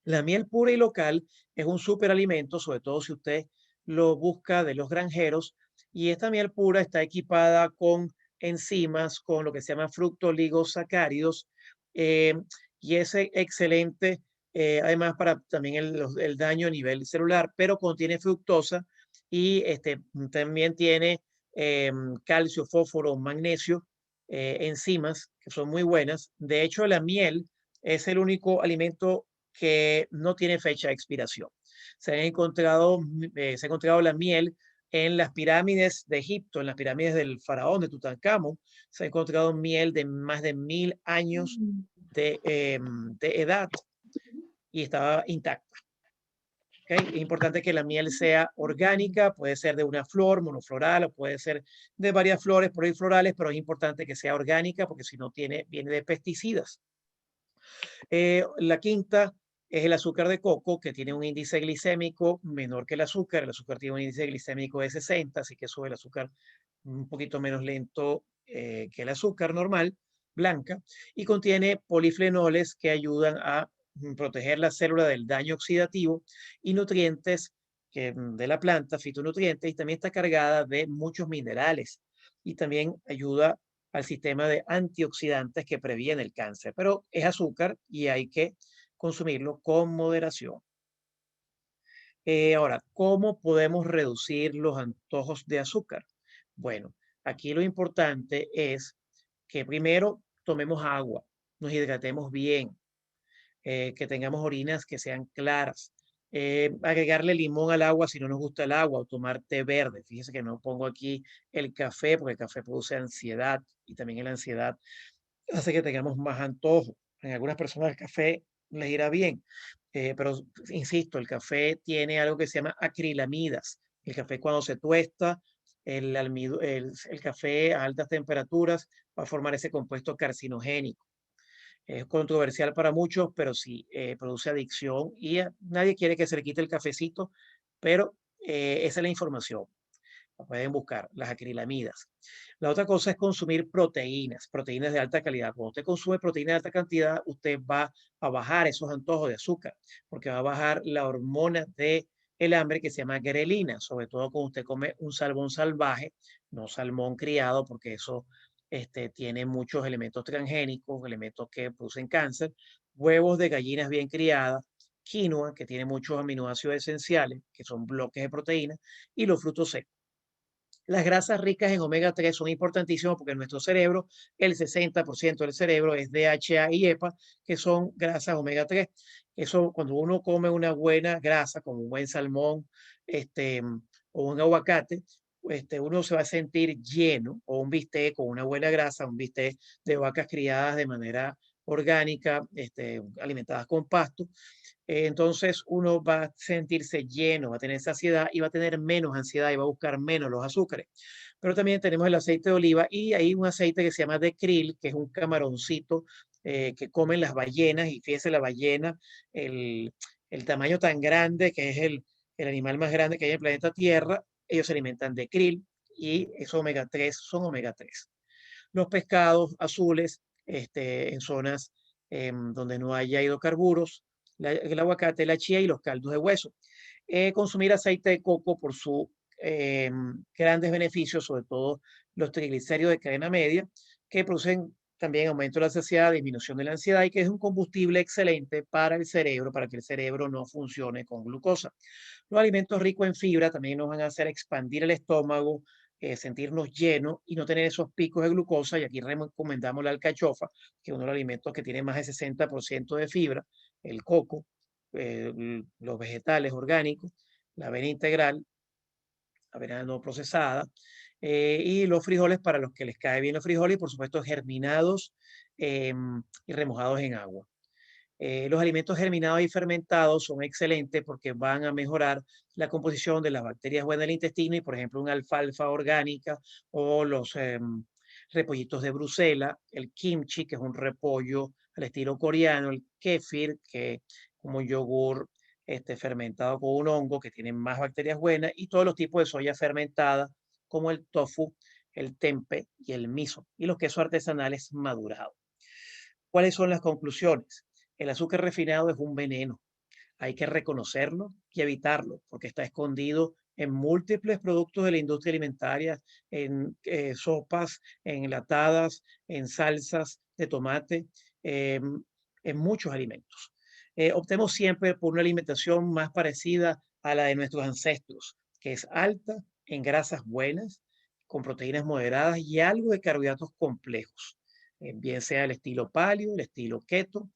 La miel pura y local es un superalimento, sobre todo si usted lo busca de los granjeros, y esta miel pura está equipada con enzimas, con lo que se llama fructoligosacáridos, eh, y es excelente, además para también el daño a nivel celular, pero contiene fructosa y también tiene calcio, fósforo, magnesio, enzimas que son muy buenas. De hecho, la miel es el único alimento que no tiene fecha de expiración. Se ha encontrado la miel en las pirámides de Egipto, en las pirámides del faraón de Tutankamón. Se ha encontrado miel de más de 1000 años de edad y estaba intacta. ¿Ok? Es importante que la miel sea orgánica, puede ser de una flor monofloral o puede ser de varias flores florales, pero es importante que sea orgánica porque si no viene de pesticidas. La quinta es el azúcar de coco, que tiene un índice glicémico menor que el azúcar. El azúcar tiene un índice glicémico de 60, así que sube el azúcar un poquito menos lento que el azúcar normal, blanca, y contiene polifenoles que ayudan a proteger la célula del daño oxidativo y nutrientes de la planta, fitonutrientes, y también está cargada de muchos minerales y también ayuda al sistema de antioxidantes que previene el cáncer, pero es azúcar y hay que consumirlo con moderación. Ahora, ¿cómo podemos reducir los antojos de azúcar? Bueno, aquí lo importante es que primero tomemos agua, nos hidratemos bien, que tengamos orinas que sean claras. Agregarle limón al agua si no nos gusta el agua o tomar té verde. Fíjese que no pongo aquí el café porque el café produce ansiedad y también la ansiedad hace que tengamos más antojo. En algunas personas el café les irá bien, pero insisto, el café tiene algo que se llama acrilamidas. El café cuando se tuesta, el café a altas temperaturas va a formar ese compuesto carcinogénico. Es controversial para muchos, pero sí produce adicción y nadie quiere que se le quite el cafecito, pero esa es la información. La pueden buscar, las acrilamidas. La otra cosa es consumir proteínas, proteínas de alta calidad. Cuando usted consume proteínas de alta cantidad, usted va a bajar esos antojos de azúcar, porque va a bajar la hormona de el hambre que se llama grelina, sobre todo cuando usted come un salmón salvaje, no salmón criado, porque eso tiene muchos elementos transgénicos, elementos que producen cáncer, huevos de gallinas bien criadas, quinoa, que tiene muchos aminoácidos esenciales, que son bloques de proteínas, y los frutos secos. Las grasas ricas en omega 3 son importantísimas porque en nuestro cerebro el 60% del cerebro es DHA y EPA, que son grasas omega 3. Eso cuando uno come una buena grasa, como un buen salmón este, o un aguacate, uno se va a sentir lleno, o un bistec con una buena grasa, un bistec de vacas criadas de manera orgánica, alimentadas con pasto. Entonces uno va a sentirse lleno, va a tener saciedad y va a tener menos ansiedad y va a buscar menos los azúcares. Pero también tenemos el aceite de oliva y hay un aceite que se llama de krill, que es un camaroncito que comen las ballenas. Y fíjese la ballena, el, el tamaño tan grande que es el animal más grande que hay en el planeta Tierra, ellos se alimentan de krill y esos omega 3 son omega 3. Los pescados azules en zonas donde no haya hidrocarburos, el aguacate, la chía y los caldos de hueso. Consumir aceite de coco por sus grandes beneficios, sobre todo los triglicéridos de cadena media, que producen también aumento de la saciedad, disminución de la ansiedad y que es un combustible excelente para el cerebro, para que el cerebro no funcione con glucosa. Los alimentos ricos en fibra también nos van a hacer expandir el estómago, sentirnos llenos y no tener esos picos de glucosa. Y aquí recomendamos la alcachofa, que es uno de los alimentos que tiene más de 60% de fibra, el coco. los vegetales orgánicos, la avena integral, avena no procesada, y los frijoles para los que les cae bien los frijoles, y por supuesto germinados y remojados en agua. Los alimentos germinados y fermentados son excelentes porque van a mejorar la composición de las bacterias buenas del intestino y, por ejemplo, una alfalfa orgánica o los repollitos de Bruselas, el kimchi, que es un repollo al estilo coreano, el kefir, que es como un yogur fermentado con un hongo que tiene más bacterias buenas, y todos los tipos de soya fermentada, como el tofu, el tempe y el miso, y los quesos artesanales madurados. ¿Cuáles son las conclusiones? El azúcar refinado es un veneno. Hay que reconocerlo y evitarlo porque está escondido en múltiples productos de la industria alimentaria, en sopas, en enlatadas, en salsas de tomate, en muchos alimentos. Optemos siempre por una alimentación más parecida a la de nuestros ancestros, que es alta en grasas buenas, con proteínas moderadas y algo de carbohidratos complejos, bien sea el estilo paleo, el estilo keto.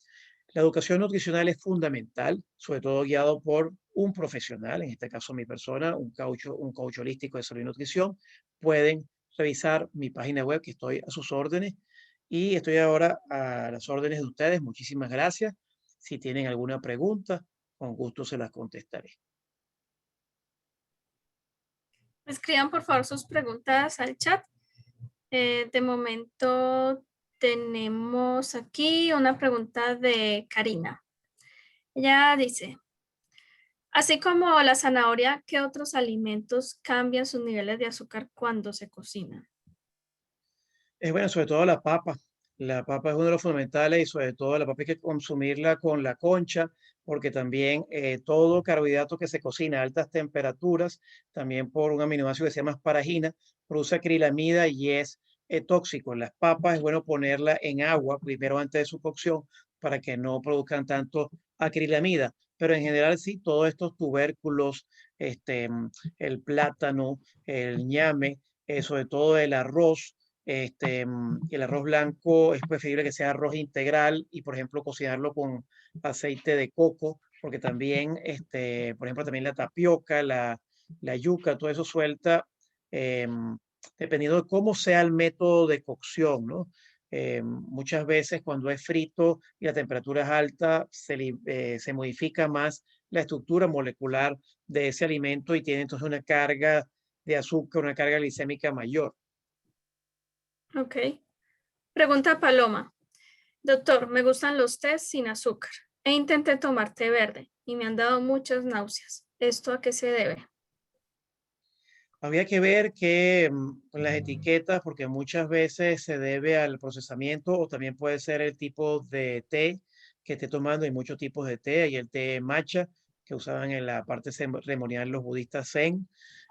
La educación nutricional es fundamental, sobre todo guiado por un profesional, en este caso mi persona, un coach holístico de salud y nutrición. Pueden revisar mi página web, que estoy a sus órdenes, y estoy ahora a las órdenes de ustedes. Muchísimas gracias. Si tienen alguna pregunta, con gusto se las contestaré. Escriban por favor sus preguntas al chat. De momento tenemos aquí una pregunta de Karina. Ella dice, así como la zanahoria, ¿qué otros alimentos cambian sus niveles de azúcar cuando se cocinan? Es bueno, sobre todo la papa. La papa es uno de los fundamentales y sobre todo la papa hay que consumirla con la concha porque también todo carbohidrato que se cocina a altas temperaturas, también por un aminoácido que se llama asparagina, produce acrilamida y es tóxico. Las papas es bueno ponerla en agua primero antes de su cocción para que no produzcan tanto acrilamida. Pero en general sí, todos estos tubérculos, el plátano, el ñame, sobre todo el arroz, el arroz blanco es preferible que sea arroz integral y, por ejemplo, cocinarlo con aceite de coco, porque también, por ejemplo, también la tapioca, la yuca, todo eso suelta, dependiendo de cómo sea el método de cocción, ¿no? Muchas veces cuando es frito y la temperatura es alta, se modifica más la estructura molecular de ese alimento y tiene entonces una carga de azúcar, una carga glicémica mayor. Ok. Pregunta Paloma. Doctor, me gustan los tés sin azúcar. Intenté tomar té verde y me han dado muchas náuseas. ¿Esto a qué se debe? Había que ver que con las etiquetas, porque muchas veces se debe al procesamiento o también puede ser el tipo de té que esté tomando. Hay muchos tipos de té. Hay el té matcha que usaban en la parte ceremonial los budistas zen.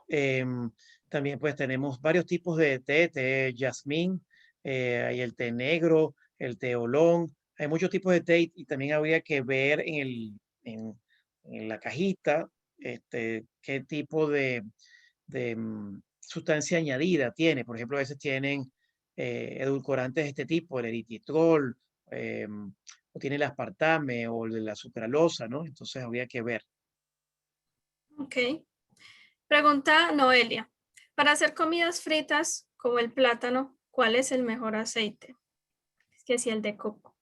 Em, También pues tenemos varios tipos de té, té jazmín, hay el té negro, el té oolong. Hay muchos tipos de té y también habría que ver en la cajita qué tipo de sustancia añadida tiene. Por ejemplo, a veces tienen edulcorantes de este tipo, el eritritol, o tiene el aspartame o la sucralosa, ¿no? Entonces habría que ver. Ok. Pregunta Noelia. Para hacer comidas fritas como el plátano, ¿cuál es el mejor aceite? Es que si el de coco.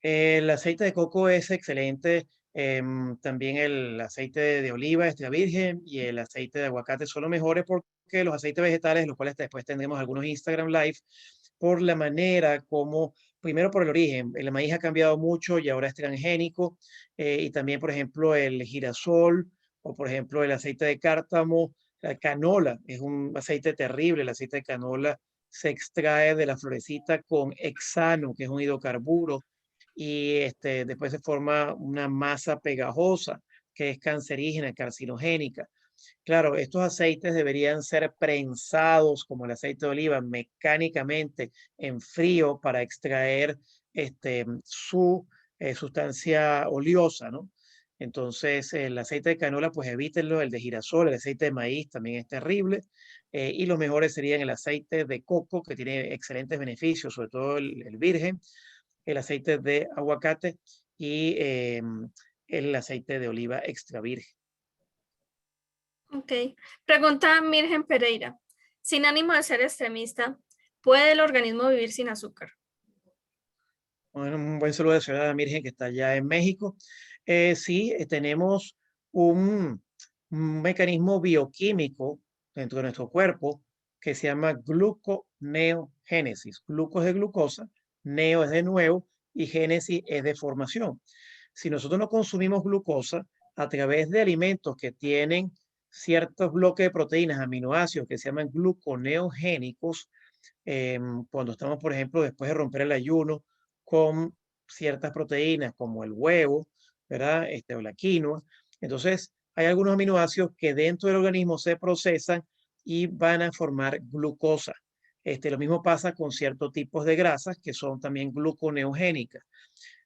El aceite de coco es excelente. También el aceite de oliva extra virgen y el aceite de aguacate son los mejores porque los aceites vegetales, los cuales después tendremos algunos Instagram Live, por la manera como, primero por el origen, el maíz ha cambiado mucho y ahora es transgénico, y también, por ejemplo, el girasol o, por ejemplo, el aceite de cártamo, la canola, es un aceite terrible, el aceite de canola se extrae de la florecita con hexano, que es un hidrocarburo, y después se forma una masa pegajosa que es cancerígena, carcinogénica. Claro, estos aceites deberían ser prensados como el aceite de oliva mecánicamente en frío para extraer su sustancia oleosa, ¿no? Entonces, el aceite de canola, pues evítenlo, el de girasol, el aceite de maíz también es terrible, y los mejores serían el aceite de coco, que tiene excelentes beneficios, sobre todo el virgen, el aceite de aguacate y el aceite de oliva extra virgen. Ok. Pregunta Mirgen Pereira. Sin ánimo de ser extremista, ¿puede el organismo vivir sin azúcar? Bueno, un buen saludo de Ciudad Virgen que está allá en México. Sí, tenemos un, un mecanismo bioquímico dentro de nuestro cuerpo que se llama gluconeogénesis. Gluco es de glucosa, neo es de nuevo y génesis es de formación. Si nosotros no consumimos glucosa a través de alimentos que tienen ciertos bloques de proteínas, aminoácidos que se llaman gluconeogénicos, cuando estamos, por ejemplo, después de romper el ayuno con ciertas proteínas como el huevo, ¿verdad? O la quinoa. Entonces, hay algunos aminoácidos que dentro del organismo se procesan y van a formar glucosa. Lo mismo pasa con ciertos tipos de grasas que son también gluconeogénicas.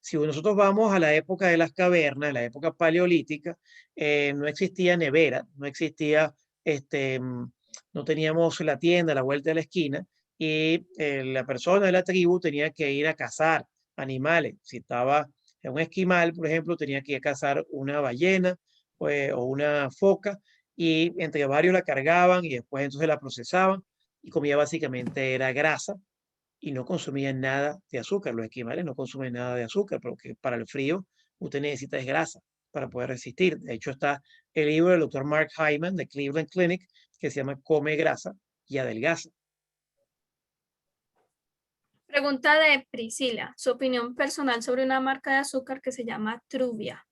Si nosotros vamos a la época de las cavernas, la época paleolítica, no existía nevera, no existía, no teníamos la tienda a la vuelta de la esquina y la persona de la tribu tenía que ir a cazar animales. Si estaba en un esquimal, por ejemplo, tenía que ir a cazar una ballena pues, o una foca y entre varios la cargaban y después entonces la procesaban y comía básicamente era grasa y no consumían nada de azúcar. Los esquimales no consumen nada de azúcar, porque para el frío usted necesita es grasa para poder resistir. De hecho, está el libro del doctor Mark Hyman de Cleveland Clinic que se llama Come grasa y adelgaza. Pregunta de Priscila. Su opinión personal sobre una marca de azúcar que se llama Truvia.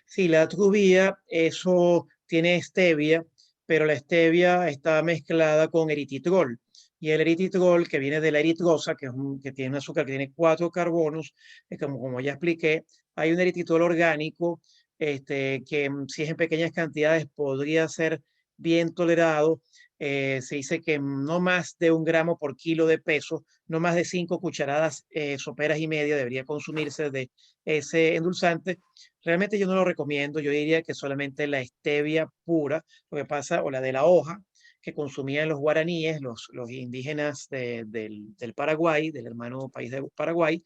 Sí, la truvía, eso tiene stevia, pero la stevia está mezclada con eritritol. Y el eritritol, que viene de la eritrosa, que tiene un azúcar que tiene 4 carbonos, como ya expliqué, hay un eritritol orgánico que si es en pequeñas cantidades podría ser bien tolerado. Se dice que no más de 1 gramo por kilo de peso, no más de 5 cucharadas soperas y media debería consumirse de ese endulzante. Realmente yo no lo recomiendo, yo diría que solamente la stevia pura, lo que pasa, o la de la hoja, que consumían los guaraníes, los indígenas del Paraguay, del hermano país de Paraguay,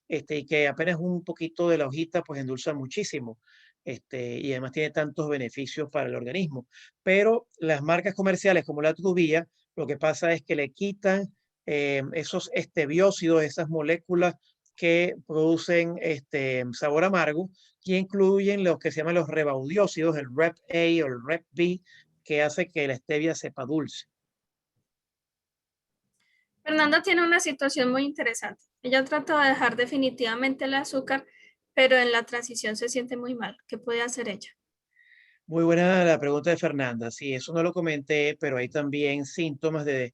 y que apenas un poquito de la hojita, pues endulza muchísimo, y además tiene tantos beneficios para el organismo. Pero las marcas comerciales como la Truvía, lo que pasa es que le quitan esos estebiócidos, esas moléculas que producen sabor amargo, que incluyen los que se llaman los rebaudiósidos, el REP-A o el REP-B, que hace que la stevia sepa dulce. Fernanda tiene una situación muy interesante. Ella trata de dejar definitivamente el azúcar, pero en la transición se siente muy mal. ¿Qué puede hacer ella? Muy buena la pregunta de Fernanda. Sí, eso no lo comenté, pero hay también síntomas de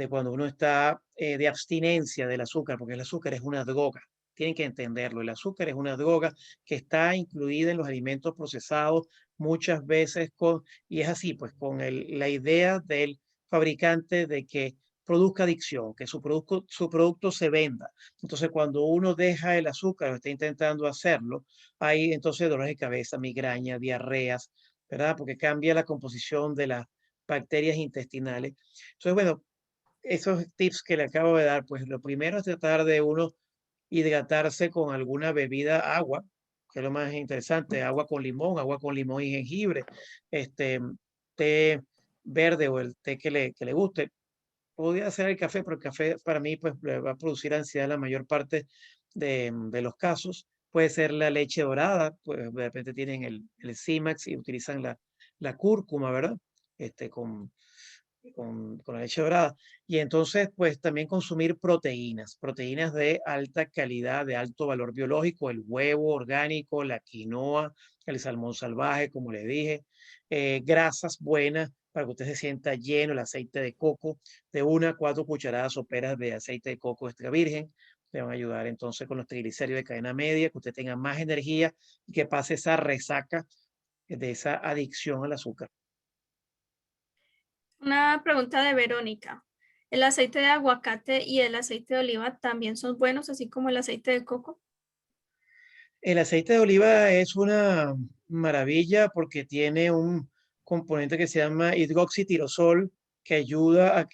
cuando uno está de abstinencia del azúcar, porque el azúcar es una droga. Tienen que entenderlo. El azúcar es una droga que está incluida en los alimentos procesados muchas veces y es así, pues con la idea del fabricante de que produzca adicción, que su producto se venda. Entonces, cuando uno deja el azúcar o está intentando hacerlo, hay entonces dolores de cabeza, migraña, diarreas, ¿verdad? Porque cambia la composición de las bacterias intestinales. Entonces, bueno, esos tips que le acabo de dar, pues lo primero es tratar de uno hidratarse con alguna bebida, agua, que es lo más interesante, agua con limón y jengibre, este, té verde o el té que le guste. Podría ser el café, pero el café para mí pues le va a producir ansiedad en la mayor parte de los casos. Puede ser la leche dorada, pues de repente tienen el Cimax y utilizan la cúrcuma, ¿verdad? Con la leche dorada. Y entonces, pues también consumir proteínas de alta calidad, de alto valor biológico, el huevo orgánico, la quinoa, el salmón salvaje, como le dije, grasas buenas para que usted se sienta lleno, el aceite de coco, de 1 a 4 cucharadas soperas de aceite de coco extra virgen. Le van a ayudar entonces con los triglicéridos de cadena media, que usted tenga más energía y que pase esa resaca de esa adicción al azúcar. Una pregunta de Verónica. ¿El aceite de aguacate y el aceite de oliva también son buenos, así como el aceite de coco? El aceite de oliva es una maravilla porque tiene un componente que se llama hidroxitirosol que ayuda a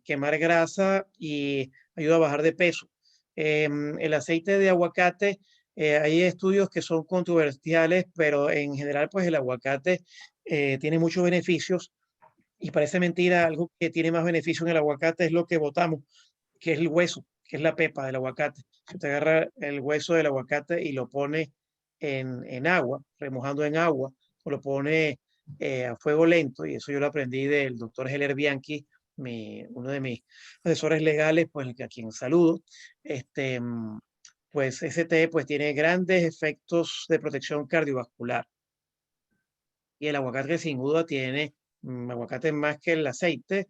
quemar grasa y ayuda a bajar de peso. El aceite de aguacate Hay estudios que son controversiales, pero en general, pues el aguacate tiene muchos beneficios y parece mentira, algo que tiene más beneficio en el aguacate es lo que botamos, que es el hueso, que es la pepa del aguacate. Si usted agarra el hueso del aguacate y lo pone en agua, remojando en agua, o lo pone a fuego lento, y eso yo lo aprendí del doctor Heller Bianchi, uno de mis asesores legales, pues a quien saludo, este, pues ese té pues tiene grandes efectos de protección cardiovascular. Y el aguacate sin duda tiene, aguacate más que el aceite,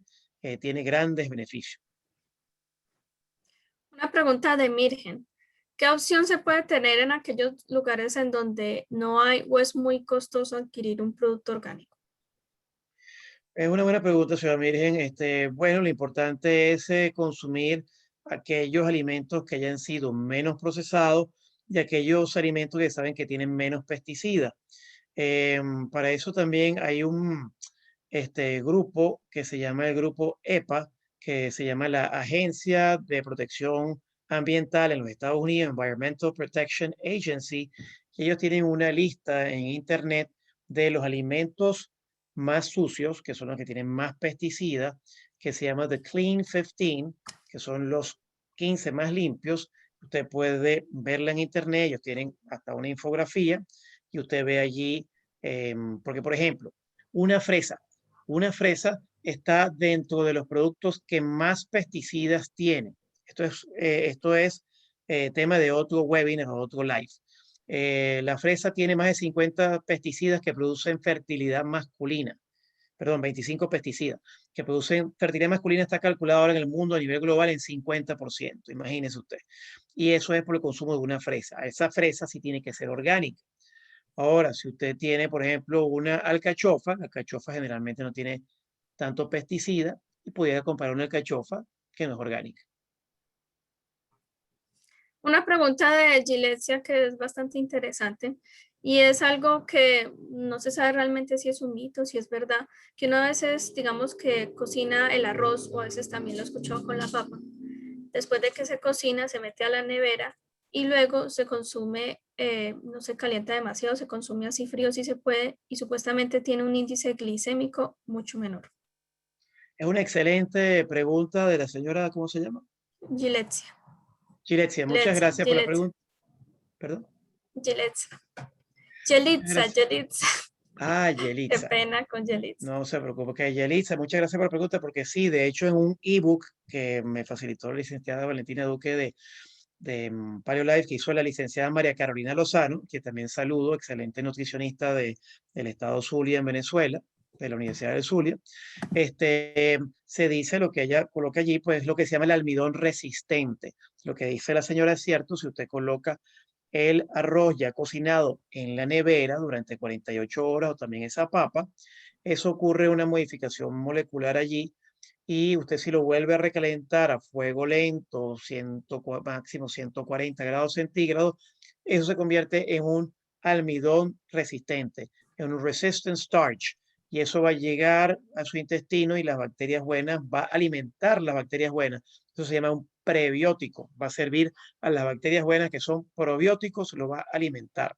tiene grandes beneficios. Una pregunta de Mirgen. ¿Qué opción se puede tener en aquellos lugares en donde no hay o es muy costoso adquirir un producto orgánico? Es una buena pregunta, señora Mirgen. Bueno, lo importante es consumir aquellos alimentos que hayan sido menos procesados y aquellos alimentos que saben que tienen menos pesticidas. Para eso también hay un grupo que se llama el grupo EPA, que se llama la Agencia de Protección Ambiental en los Estados Unidos, Environmental Protection Agency, y ellos tienen una lista en Internet de los alimentos más sucios, que son los que tienen más pesticidas, que se llama The Clean 15, que son los 15 más limpios. Usted puede verla en Internet, ellos tienen hasta una infografía y usted ve allí, porque por ejemplo, una fresa, una fresa está dentro de los productos que más pesticidas tienen. Esto es tema de otro webinar o otro live. La fresa tiene más de 50 pesticidas que producen fertilidad masculina. Perdón, 25 pesticidas que producen fertilidad masculina está calculado ahora en el mundo a nivel global en 50%, imagínese usted. Y eso es por el consumo de una fresa. Esa fresa sí tiene que ser orgánica. Ahora, si usted tiene, por ejemplo, una alcachofa, la alcachofa generalmente no tiene tanto pesticida y pudiera comprar una alcachofa que no es orgánica. Una pregunta de Gilesia que es bastante interesante y es algo que no se sabe realmente si es un mito, si es verdad, que uno a veces, digamos que cocina el arroz o a veces también lo he escuchado con la papa. Después de que se cocina, se mete a la nevera y luego se consume, no se calienta demasiado, se consume así frío si se puede y supuestamente tiene un índice glicémico mucho menor. Es una excelente pregunta de la señora, ¿cómo se llama? Gilesia, Chilexia. Muchas Gilesia, gracias por la Gilesia, pregunta. Perdón. Gilesia, Muchas Yelitza, gracias. Yelitza. Ah, Qué Yelitza. pena con Yelitza. No se preocupe, que Yelitza, muchas gracias por la pregunta, porque sí, de hecho, en un ebook que me facilitó la licenciada Valentina Duque de PaleoLife, que hizo la licenciada María Carolina Lozano, que también saludo, excelente nutricionista del estado Zulia en Venezuela, de la Universidad del Zulia. Se dice lo que ella coloca allí, pues lo que se llama el almidón resistente. Lo que dice la señora es cierto, si usted coloca el arroz ya cocinado en la nevera durante 48 horas o también esa papa, eso ocurre una modificación molecular allí y usted si lo vuelve a recalentar a fuego lento, máximo 140 grados centígrados, eso se convierte en un almidón resistente, en un resistant starch. Y eso va a llegar a su intestino y las bacterias buenas, va a alimentar las bacterias buenas. Eso se llama un prebiótico, va a servir a las bacterias buenas que son probióticos, lo va a alimentar.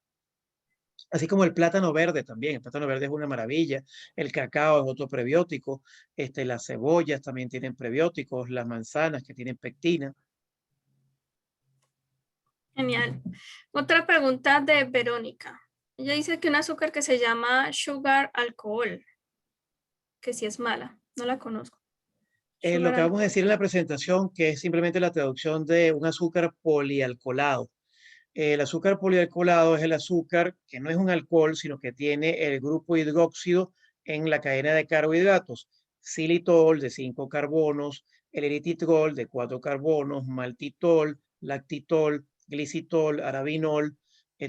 Así como el plátano verde también, el plátano verde es una maravilla, el cacao es otro prebiótico, las cebollas también tienen prebióticos, las manzanas que tienen pectina. Genial. Otra pregunta de Verónica. Ella dice que un azúcar que se llama sugar alcohol, que sí es mala, no la conozco. Lo Sugar que vamos a alcohol. decir en la presentación, que es simplemente la traducción de un azúcar polialcoholado. El azúcar polialcoholado es el azúcar que no es un alcohol, sino que tiene el grupo hidróxido en la cadena de carbohidratos. Xilitol de 5 carbonos, el eritritol de 4 carbonos, maltitol, lactitol, glicitol, arabinol,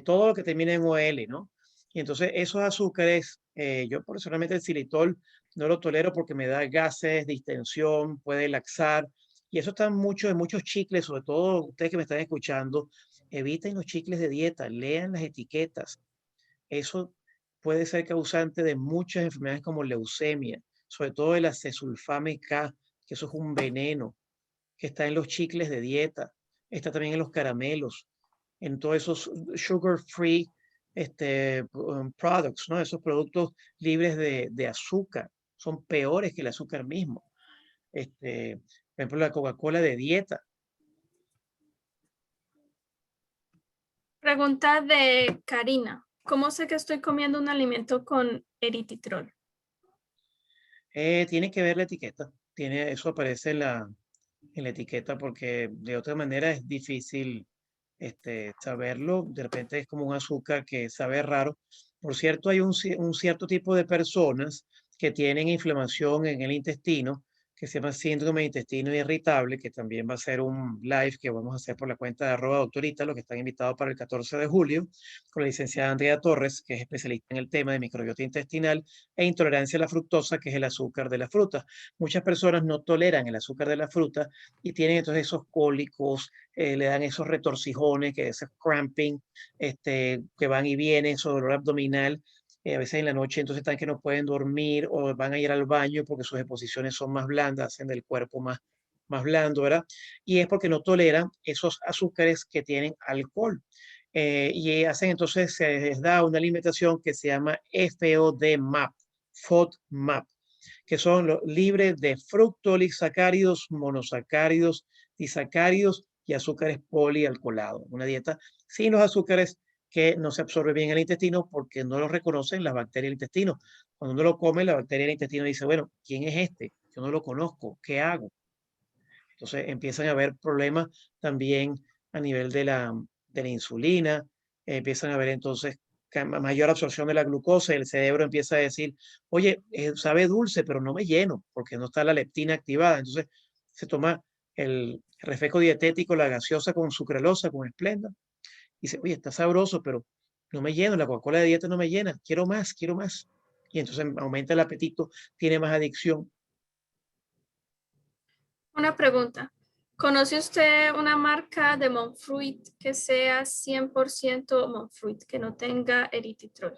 todo lo que termina en OL, ¿no? Y entonces esos azúcares, yo personalmente el xilitol no lo tolero porque me da gases, distensión, puede laxar. Y eso está mucho en muchos chicles, sobre todo ustedes que me están escuchando, eviten los chicles de dieta, lean las etiquetas. Eso puede ser causante de muchas enfermedades como leucemia, sobre todo de la cesulfame K, que eso es un veneno que está en los chicles de dieta, está también en los caramelos. en todos esos sugar free products, ¿no? Esos productos libres de azúcar. Son peores que el azúcar mismo. Por ejemplo, la Coca-Cola de dieta. Pregunta de Karina. ¿Cómo sé que estoy comiendo un alimento con eritritol? Tiene que ver la etiqueta. Eso aparece en la etiqueta porque de otra manera es difícil saberlo. De repente es como un azúcar que sabe raro. Por cierto, hay un cierto tipo de personas que tienen inflamación en el intestino, que se llama síndrome de intestino irritable, que también va a ser un live que vamos a hacer por la cuenta de @doctorita, los que están invitados para el 14 de julio, con la licenciada Andrea Torres, que es especialista en el tema de microbiota intestinal e intolerancia a la fructosa, que es el azúcar de la fruta. Muchas personas no toleran el azúcar de la fruta y tienen entonces esos cólicos, le dan esos retorcijones, que es cramping, que van y vienen, eso dolor abdominal, a veces en la noche entonces están que no pueden dormir o van a ir al baño porque sus deposiciones son más blandas, hacen del cuerpo más blando, ¿verdad? Y es porque no toleran esos azúcares que tienen alcohol. Y hacen entonces, se les da una alimentación que se llama FODMAP, FODMAP, que son los libres de fructolisacáridos, monosacáridos, disacáridos y azúcares polialcoholados. Una dieta sin los azúcares que no se absorbe bien en el intestino porque no lo reconocen las bacterias del intestino. Cuando uno lo come, la bacteria del intestino dice, bueno, ¿quién es este? Yo no lo conozco, ¿qué hago? Entonces empiezan a haber problemas también a nivel de la insulina, empiezan a haber entonces mayor absorción de la glucosa, y el cerebro empieza a decir, oye, sabe dulce, pero no me lleno, porque no está la leptina activada. Entonces se toma el refresco dietético, la gaseosa con sucralosa, con Splenda, y dice, oye, está sabroso, pero no me lleno, la Coca-Cola de dieta no me llena, quiero más, quiero más. Y entonces aumenta el apetito, tiene más adicción. Una pregunta. ¿Conoce usted una marca de Monfruit que sea 100% Monfruit, que no tenga eritritol?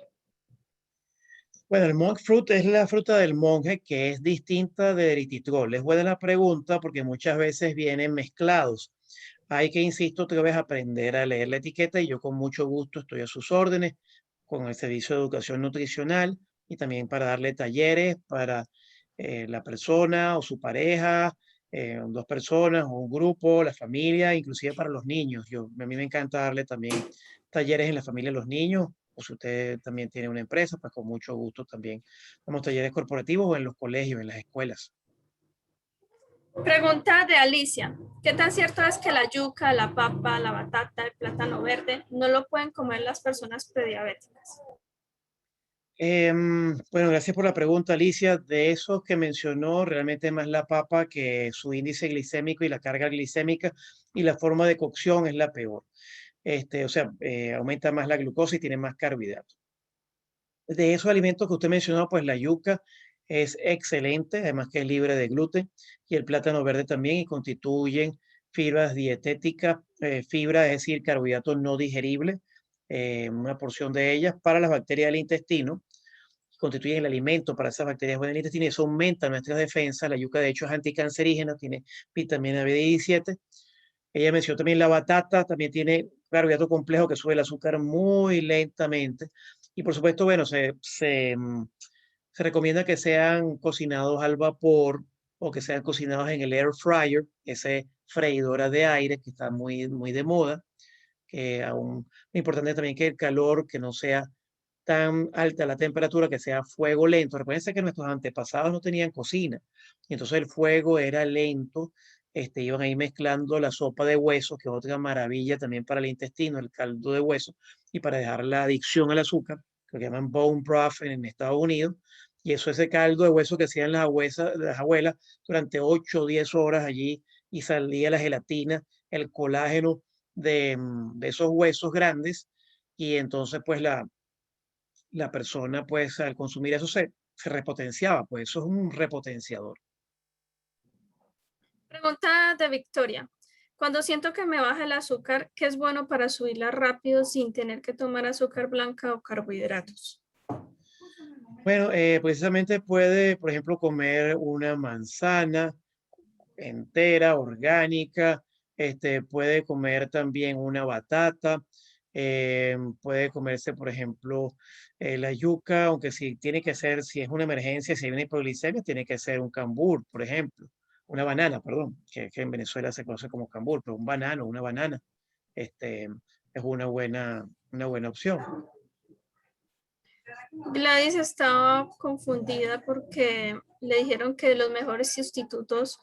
Bueno, el monk fruit es la fruta del monje que es distinta de eritritol. Es buena la pregunta porque muchas veces vienen mezclados. Hay que, insisto, otra vez aprender a leer la etiqueta y yo con mucho gusto estoy a sus órdenes con el servicio de educación nutricional y también para darle talleres para la persona o su pareja, dos personas o un grupo, la familia, inclusive para los niños. A mí me encanta darle también talleres en la familia a los niños, o si usted también tiene una empresa, pues con mucho gusto también damos talleres corporativos o en los colegios, en las escuelas. Pregunta de Alicia. ¿Qué tan cierto es que la yuca, la papa, la batata, el plátano verde no lo pueden comer las personas prediabéticas? Bueno, gracias por la pregunta, Alicia. De esos que mencionó, realmente más la papa, que su índice glicémico y la carga glicémica y la forma de cocción es la peor. O sea, aumenta más la glucosa y tiene más carbohidratos. De esos alimentos que usted mencionó, pues la yuca es excelente, además que es libre de gluten, y el plátano verde también, y constituyen fibras dietéticas, fibra, es decir, carbohidratos no digeribles, una porción de ellas para las bacterias del intestino, constituyen el alimento para esas bacterias buenas del intestino y eso aumenta nuestras defensas. La yuca, de hecho, es anticancerígena, tiene vitamina B17. Ella mencionó también la batata, también tiene carbohidrato complejo que sube el azúcar muy lentamente. Y por supuesto, bueno, se recomienda que sean cocinados al vapor o que sean cocinados en el air fryer, ese freidora de aire que está muy de moda, que aún lo importante también que el calor, que no sea tan alta la temperatura, que sea fuego lento. Recuerden que nuestros antepasados no tenían cocina, y entonces el fuego era lento, iban ahí mezclando la sopa de hueso, que es otra maravilla también para el intestino, el caldo de hueso, y para dejar la adicción al azúcar, que llaman bone broth en Estados Unidos, y eso ese caldo de hueso que hacían las abuelas durante 8 o 10 horas allí, y salía la gelatina, el colágeno de esos huesos grandes, y entonces pues la persona, pues, al consumir eso se repotenciaba, pues eso es un repotenciador. Pregunta de Victoria. Cuando siento que me baja el azúcar, ¿qué es bueno para subirla rápido sin tener que tomar azúcar blanca o carbohidratos? Bueno, precisamente puede, por ejemplo, comer una manzana entera, orgánica, puede comer también una batata, puede comerse, por ejemplo, la yuca, aunque si tiene que ser, si es una emergencia, si hay una hipoglicemia, tiene que ser un cambur, por ejemplo, una banana, perdón, que en Venezuela se conoce como cambur, pero un banano, una banana, este, es una buena opción. Gladys estaba confundida porque le dijeron que los mejores sustitutos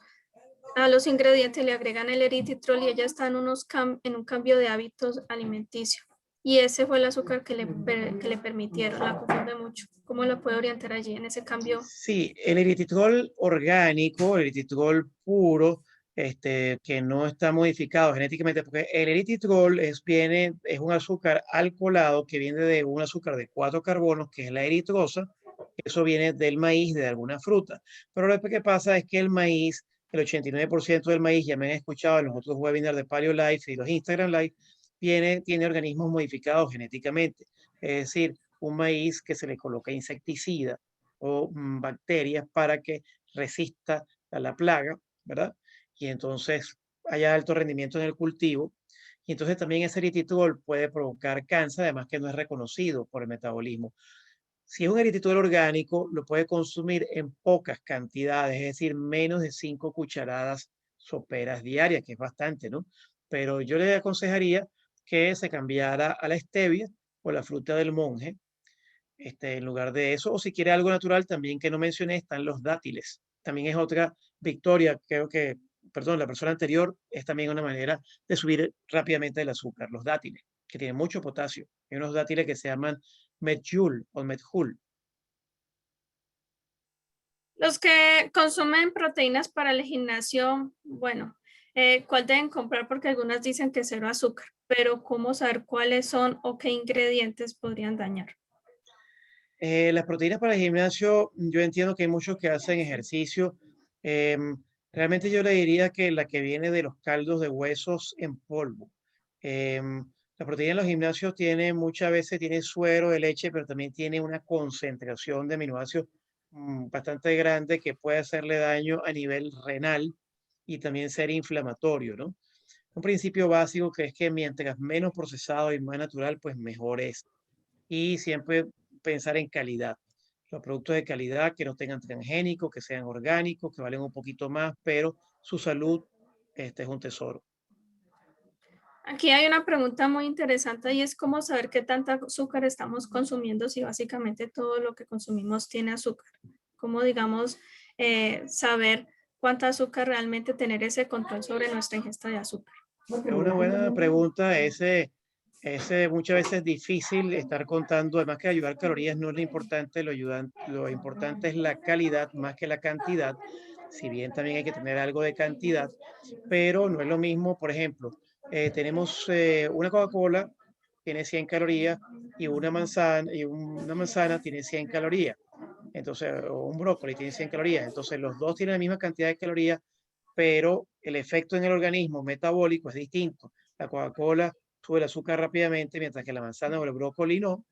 a los ingredientes le agregan el eritritol y ella está en, en un cambio de hábitos alimenticios. Y ese fue el azúcar que le permitieron. La confunde mucho. ¿Cómo la puede orientar allí en ese cambio? Sí, el eritritol orgánico, el eritritol puro, que no está modificado genéticamente, porque el eritritol es un azúcar alcoholado que viene de un azúcar de 4 carbonos, que es la eritrosa. Eso viene del maíz, de alguna fruta. Pero lo que pasa es que el maíz, el 89% del maíz, ya me han escuchado en los otros webinars de Paleo Life y los Instagram Live, tiene organismos modificados genéticamente. Es decir, un maíz que se le coloca insecticida o bacterias para que resista a la plaga, ¿verdad? Y entonces haya alto rendimiento en el cultivo. Y entonces también ese eritritol puede provocar cáncer, además que no es reconocido por el metabolismo. Si es un eritritol orgánico, lo puede consumir en pocas cantidades, es decir, menos de 5 cucharadas soperas diarias, que es bastante, ¿no? Pero yo le aconsejaría que se cambiara a la stevia o la fruta del monje, en lugar de eso, o si quiere algo natural, también que no mencioné, están los dátiles. También es otra victoria, creo que, perdón, la persona anterior es también una manera de subir rápidamente el azúcar, los dátiles, que tienen mucho potasio. Hay unos dátiles que se llaman Medjool o Medjool. Los que consumen proteínas para el gimnasio, bueno, ¿cuál deben comprar? Porque algunas dicen que cero azúcar, pero ¿cómo saber cuáles son o qué ingredientes podrían dañar? Las proteínas para el gimnasio, yo entiendo que hay muchos que hacen ejercicio. Realmente yo le diría que la que viene de los caldos de huesos en polvo. La proteína en los gimnasios tiene muchas veces tiene suero de leche, pero también tiene una concentración de aminoácidos bastante grande que puede hacerle daño a nivel renal y también ser inflamatorio, ¿no? Un principio básico que es que mientras menos procesado y más natural, pues mejor es y siempre pensar en calidad. Los productos de calidad que no tengan transgénicos, que sean orgánicos, que valen un poquito más, pero su salud, es un tesoro. Aquí hay una pregunta muy interesante y es cómo saber qué tanta azúcar estamos consumiendo si básicamente todo lo que consumimos tiene azúcar. Cómo, digamos, saber cuánta azúcar realmente tener ese control sobre nuestra ingesta de azúcar. Es una buena pregunta. Ese muchas veces es difícil estar contando, además que ayudar calorías no es lo importante, lo importante es la calidad más que la cantidad, si bien también hay que tener algo de cantidad, pero no es lo mismo, por ejemplo, tenemos una Coca-Cola, tiene 100 calorías y una manzana tiene 100 calorías. Entonces, o un brócoli tiene 100 calorías. Entonces, los dos tienen la misma cantidad de calorías, pero el efecto en el organismo metabólico es distinto. La Coca-Cola sube el azúcar rápidamente, mientras que la manzana o el brócoli no.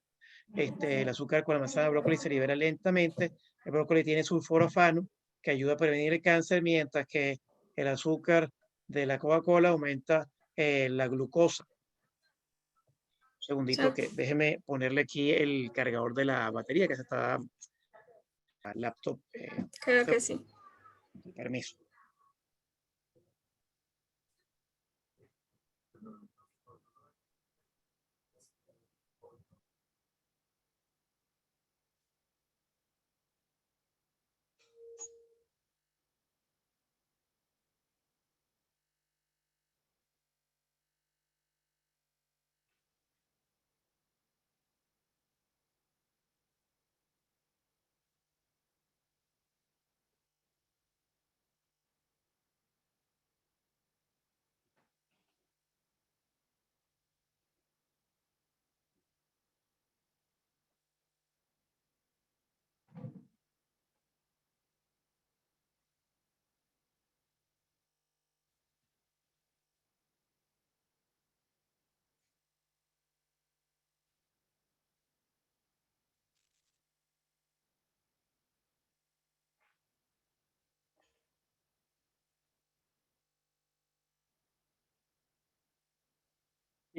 El azúcar con la manzana o el brócoli se libera lentamente. El brócoli tiene sulforafano, que ayuda a prevenir el cáncer, mientras que el azúcar de la Coca-Cola aumenta la glucosa. Un O segundito sea, que déjeme ponerle aquí el cargador de la batería que se está al laptop. creo que sí. Permiso.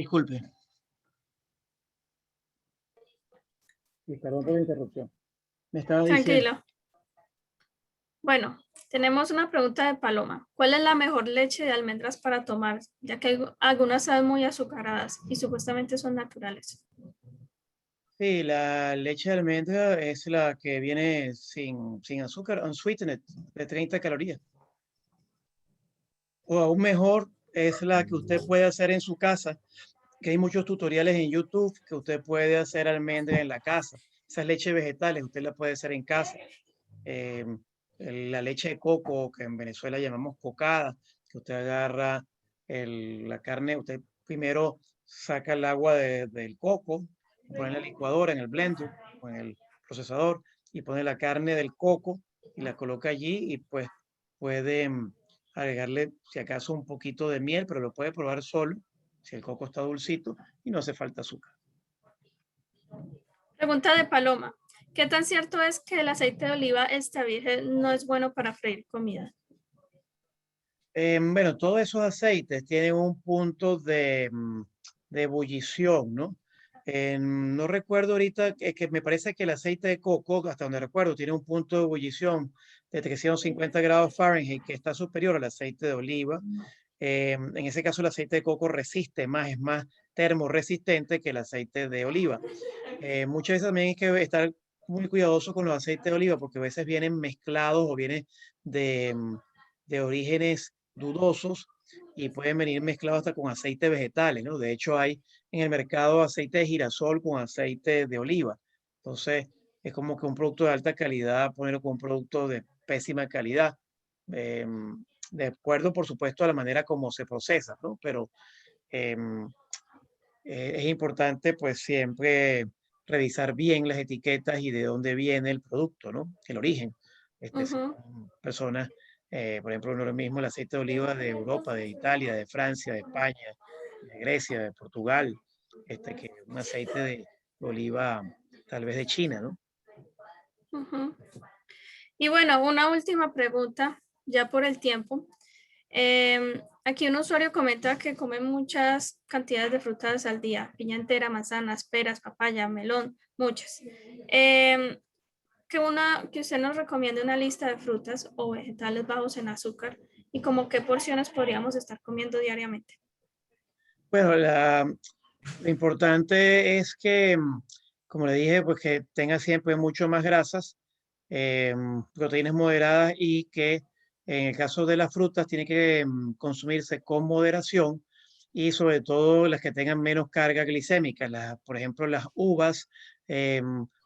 Disculpe. Sí, perdón por la interrupción. Me estaba diciendo. Tranquilo. Bueno, tenemos una pregunta de Paloma. ¿Cuál es la mejor leche de almendras para tomar? Ya que algunas saben muy azucaradas y supuestamente son naturales. Sí, la leche de almendra es la que viene sin azúcar, unsweetened, de 30 calorías. O aún mejor es la que usted puede hacer en su casa, que hay muchos tutoriales en YouTube que usted puede hacer almendra en la casa. Esas leches vegetales usted la puede hacer en casa. eh, la leche de coco, que en Venezuela llamamos cocada, que usted agarra la carne, usted primero saca el agua del coco, pone en la licuadora, en el blender o en el procesador y pone la carne del coco y la coloca allí y pues puede agregarle si acaso un poquito de miel, pero lo puede probar solo si el coco está dulcito y no hace falta azúcar. Pregunta de Paloma. ¿Qué tan cierto es que el aceite de oliva extra virgen no es bueno para freír comida? Bueno, todos esos aceites tienen un punto de ebullición, ¿no? No recuerdo ahorita, que me parece que el aceite de coco, hasta donde recuerdo, tiene un punto de ebullición de 350 grados Fahrenheit, que está superior al aceite de oliva. En ese caso, el aceite de coco resiste más, es más termoresistente que el aceite de oliva. Muchas veces también hay que estar muy cuidadoso con los aceites de oliva porque a veces vienen mezclados o vienen de orígenes dudosos y pueden venir mezclados hasta con aceites vegetales, ¿no? De hecho, hay en el mercado aceite de girasol con aceite de oliva. Entonces, es como que un producto de alta calidad, ponerlo con un producto de pésima calidad. De acuerdo, por supuesto, a la manera como se procesa, ¿no? Pero em, es importante pues siempre revisar bien las etiquetas y de dónde viene el producto, ¿no? El origen. Si Ujú. son personas, por ejemplo, no es lo mismo el aceite de oliva de Europa, de Italia, de Francia, de España, de Grecia, de Portugal, que un aceite de oliva tal vez de China, ¿no? Ujú. Y bueno, una última pregunta, ya por el tiempo. Aquí un usuario comenta que come muchas cantidades de frutas al día, piña entera, manzanas, peras, papaya, melón, muchas. Em, que usted nos recomiende una lista de frutas o vegetales bajos en azúcar y como qué porciones podríamos estar comiendo diariamente. Bueno, lo importante es que, como le dije, pues que tenga siempre mucho más grasas, proteínas moderadas y que en el caso de las frutas tiene que consumirse con moderación y sobre todo las que tengan menos carga glicémica. Por ejemplo, las uvas,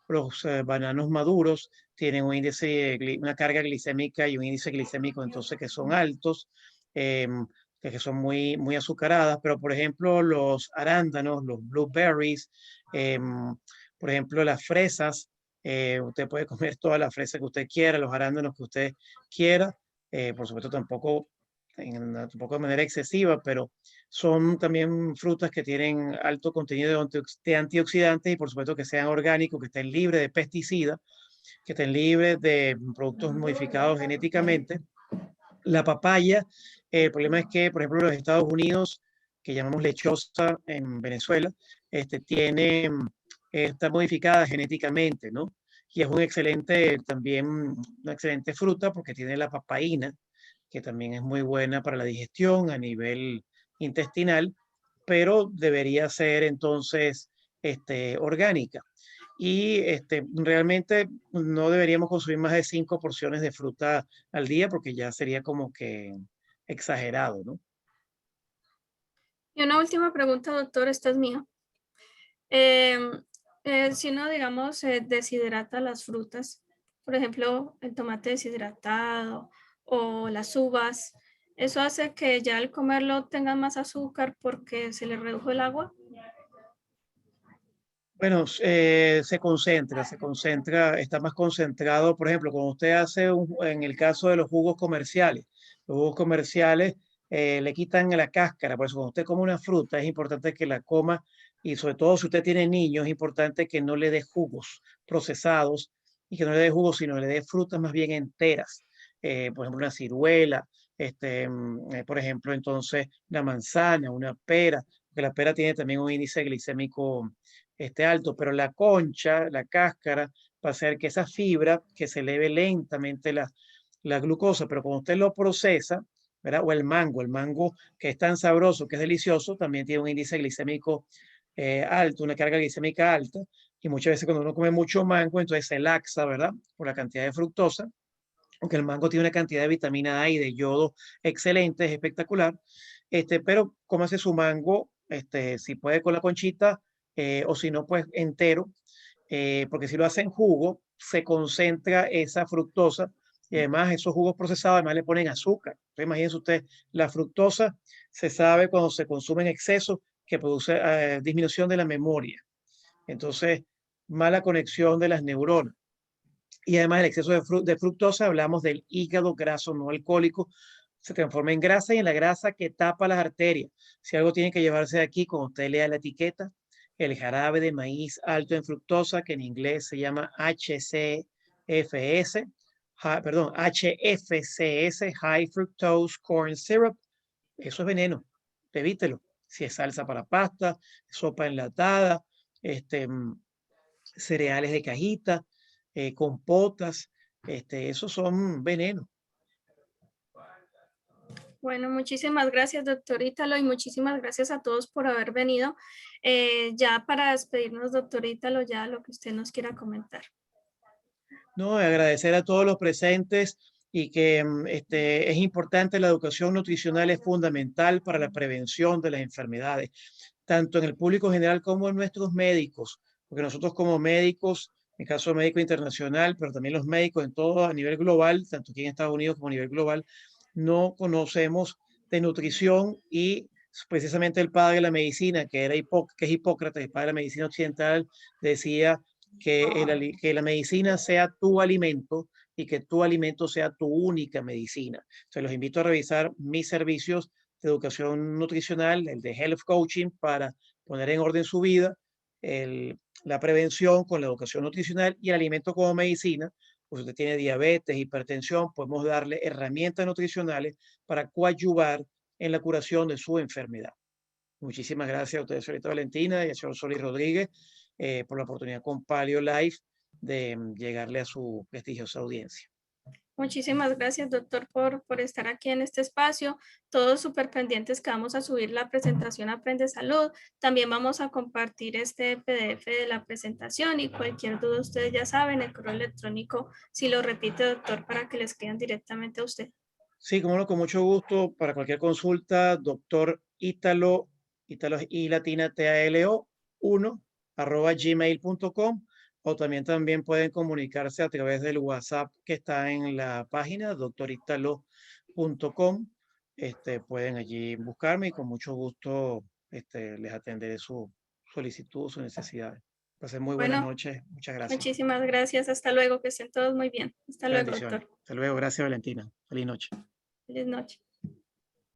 los bananos maduros tienen un índice, una carga glicémica y un índice glicémico entonces que son altos. em, que son muy azucaradas, pero por ejemplo los arándanos, los blueberries, por ejemplo las fresas, usted puede comer todas las fresas que usted quiera, los arándanos que usted quiera, por supuesto tampoco de manera excesiva, pero son también frutas que tienen alto contenido de antioxidantes y por supuesto que sean orgánicos, que estén libres de pesticidas, que estén libres de productos modificados genéticamente. La papaya, el problema es que, por ejemplo, los Estados Unidos, que llamamos lechosa en Venezuela, está modificada genéticamente, ¿no? Y es también una excelente fruta porque tiene la papaína, que también es muy buena para la digestión a nivel intestinal, pero debería ser entonces orgánica. Y realmente no deberíamos consumir más de 5 porciones de fruta al día porque ya sería como que exagerado, ¿no? Y una última pregunta, doctor, esta es mía. Em, si uno, digamos, deshidrata las frutas, por ejemplo, el tomate deshidratado o las uvas, ¿eso hace que ya al comerlo tengan más azúcar porque se le redujo el agua? Bueno, se concentra, está más concentrado. Por ejemplo, cuando usted hace, en el caso de los jugos comerciales le quitan la cáscara. Por eso, cuando usted come una fruta, es importante que la coma y sobre todo si usted tiene niños, es importante que no le dé jugos procesados y que no le dé jugos, sino le dé frutas más bien enteras. Por ejemplo, una ciruela, por ejemplo, entonces una manzana, una pera, porque la pera tiene también un índice glicémico alto, pero la concha, la cáscara, va a hacer que esa fibra, que se eleve lentamente la glucosa, pero cuando usted lo procesa, ¿verdad? O el mango que es tan sabroso, que es delicioso, también tiene un índice glicémico alto, una carga glicémica alta, y muchas veces cuando uno come mucho mango, entonces se laxa, ¿verdad? Por la cantidad de fructosa, aunque el mango tiene una cantidad de vitamina A y de yodo excelente, es espectacular, pero cómase su mango, si puede con la conchita, o si no, pues entero, porque si lo hace en jugo, se concentra esa fructosa y además esos jugos procesados además le ponen azúcar. Entonces, imagínense usted, la fructosa se sabe cuando se consume en exceso que produce disminución de la memoria. Entonces, mala conexión de las neuronas. Y además el exceso de fructosa, hablamos del hígado graso no alcohólico, se transforma en grasa y en la grasa que tapa las arterias. Si algo tiene que llevarse de aquí, cuando usted lea la etiqueta, el jarabe de maíz alto en fructosa, que en inglés se llama HCFS, perdón, HFCS, High Fructose Corn Syrup, eso es veneno, evítelo. Si es salsa para pasta, sopa enlatada, cereales de cajita, compotas, esos son venenos. Bueno, muchísimas gracias, doctor Ítalo, y muchísimas gracias a todos por haber venido. Ya para despedirnos, doctor Ítalo, ya lo que usted nos quiera comentar. No, agradecer a todos los presentes y que es importante, la educación nutricional es fundamental para la prevención de las enfermedades, tanto en el público general como en nuestros médicos, porque nosotros como médicos, en el caso de médico internacional, pero también los médicos en todo a nivel global, tanto aquí en Estados Unidos como a nivel global, no conocemos de nutrición y precisamente el padre de la medicina, que es Hipócrates, el padre de la medicina occidental, decía que la medicina sea tu alimento y que tu alimento sea tu única medicina. Se los invito a revisar mis servicios de educación nutricional, el de Health Coaching, para poner en orden su vida, la prevención con la educación nutricional y el alimento como medicina. Pues usted tiene diabetes, hipertensión, podemos darle herramientas nutricionales para coadyuvar en la curación de su enfermedad. Muchísimas gracias a usted, señorita Valentina, y al señor Solís Rodríguez por la oportunidad con Paleo Life de llegarle a su prestigiosa audiencia. Muchísimas gracias, doctor, por estar aquí en este espacio. Todos súper pendientes que vamos a subir la presentación Aprende Salud. También vamos a compartir este PDF de la presentación y cualquier duda, ustedes ya saben, el correo electrónico, si lo repite, doctor, para que le escriban directamente a usted. Sí, como no, con mucho gusto. Para cualquier consulta, doctor Ítalo y latina TALO 1 @gmail.com, o también pueden comunicarse a través del WhatsApp que está en la página doctorítalo.com. Pueden allí buscarme y con mucho gusto les atenderé su solicitud, sus necesidades. Pasen muy buenas Bueno, noches. Muchas gracias. muchísimas gracias. Hasta luego, que estén todos muy bien. Hasta luego, Bendiciones. doctor. Hasta luego. Gracias, Valentina. Feliz noche. Feliz noche.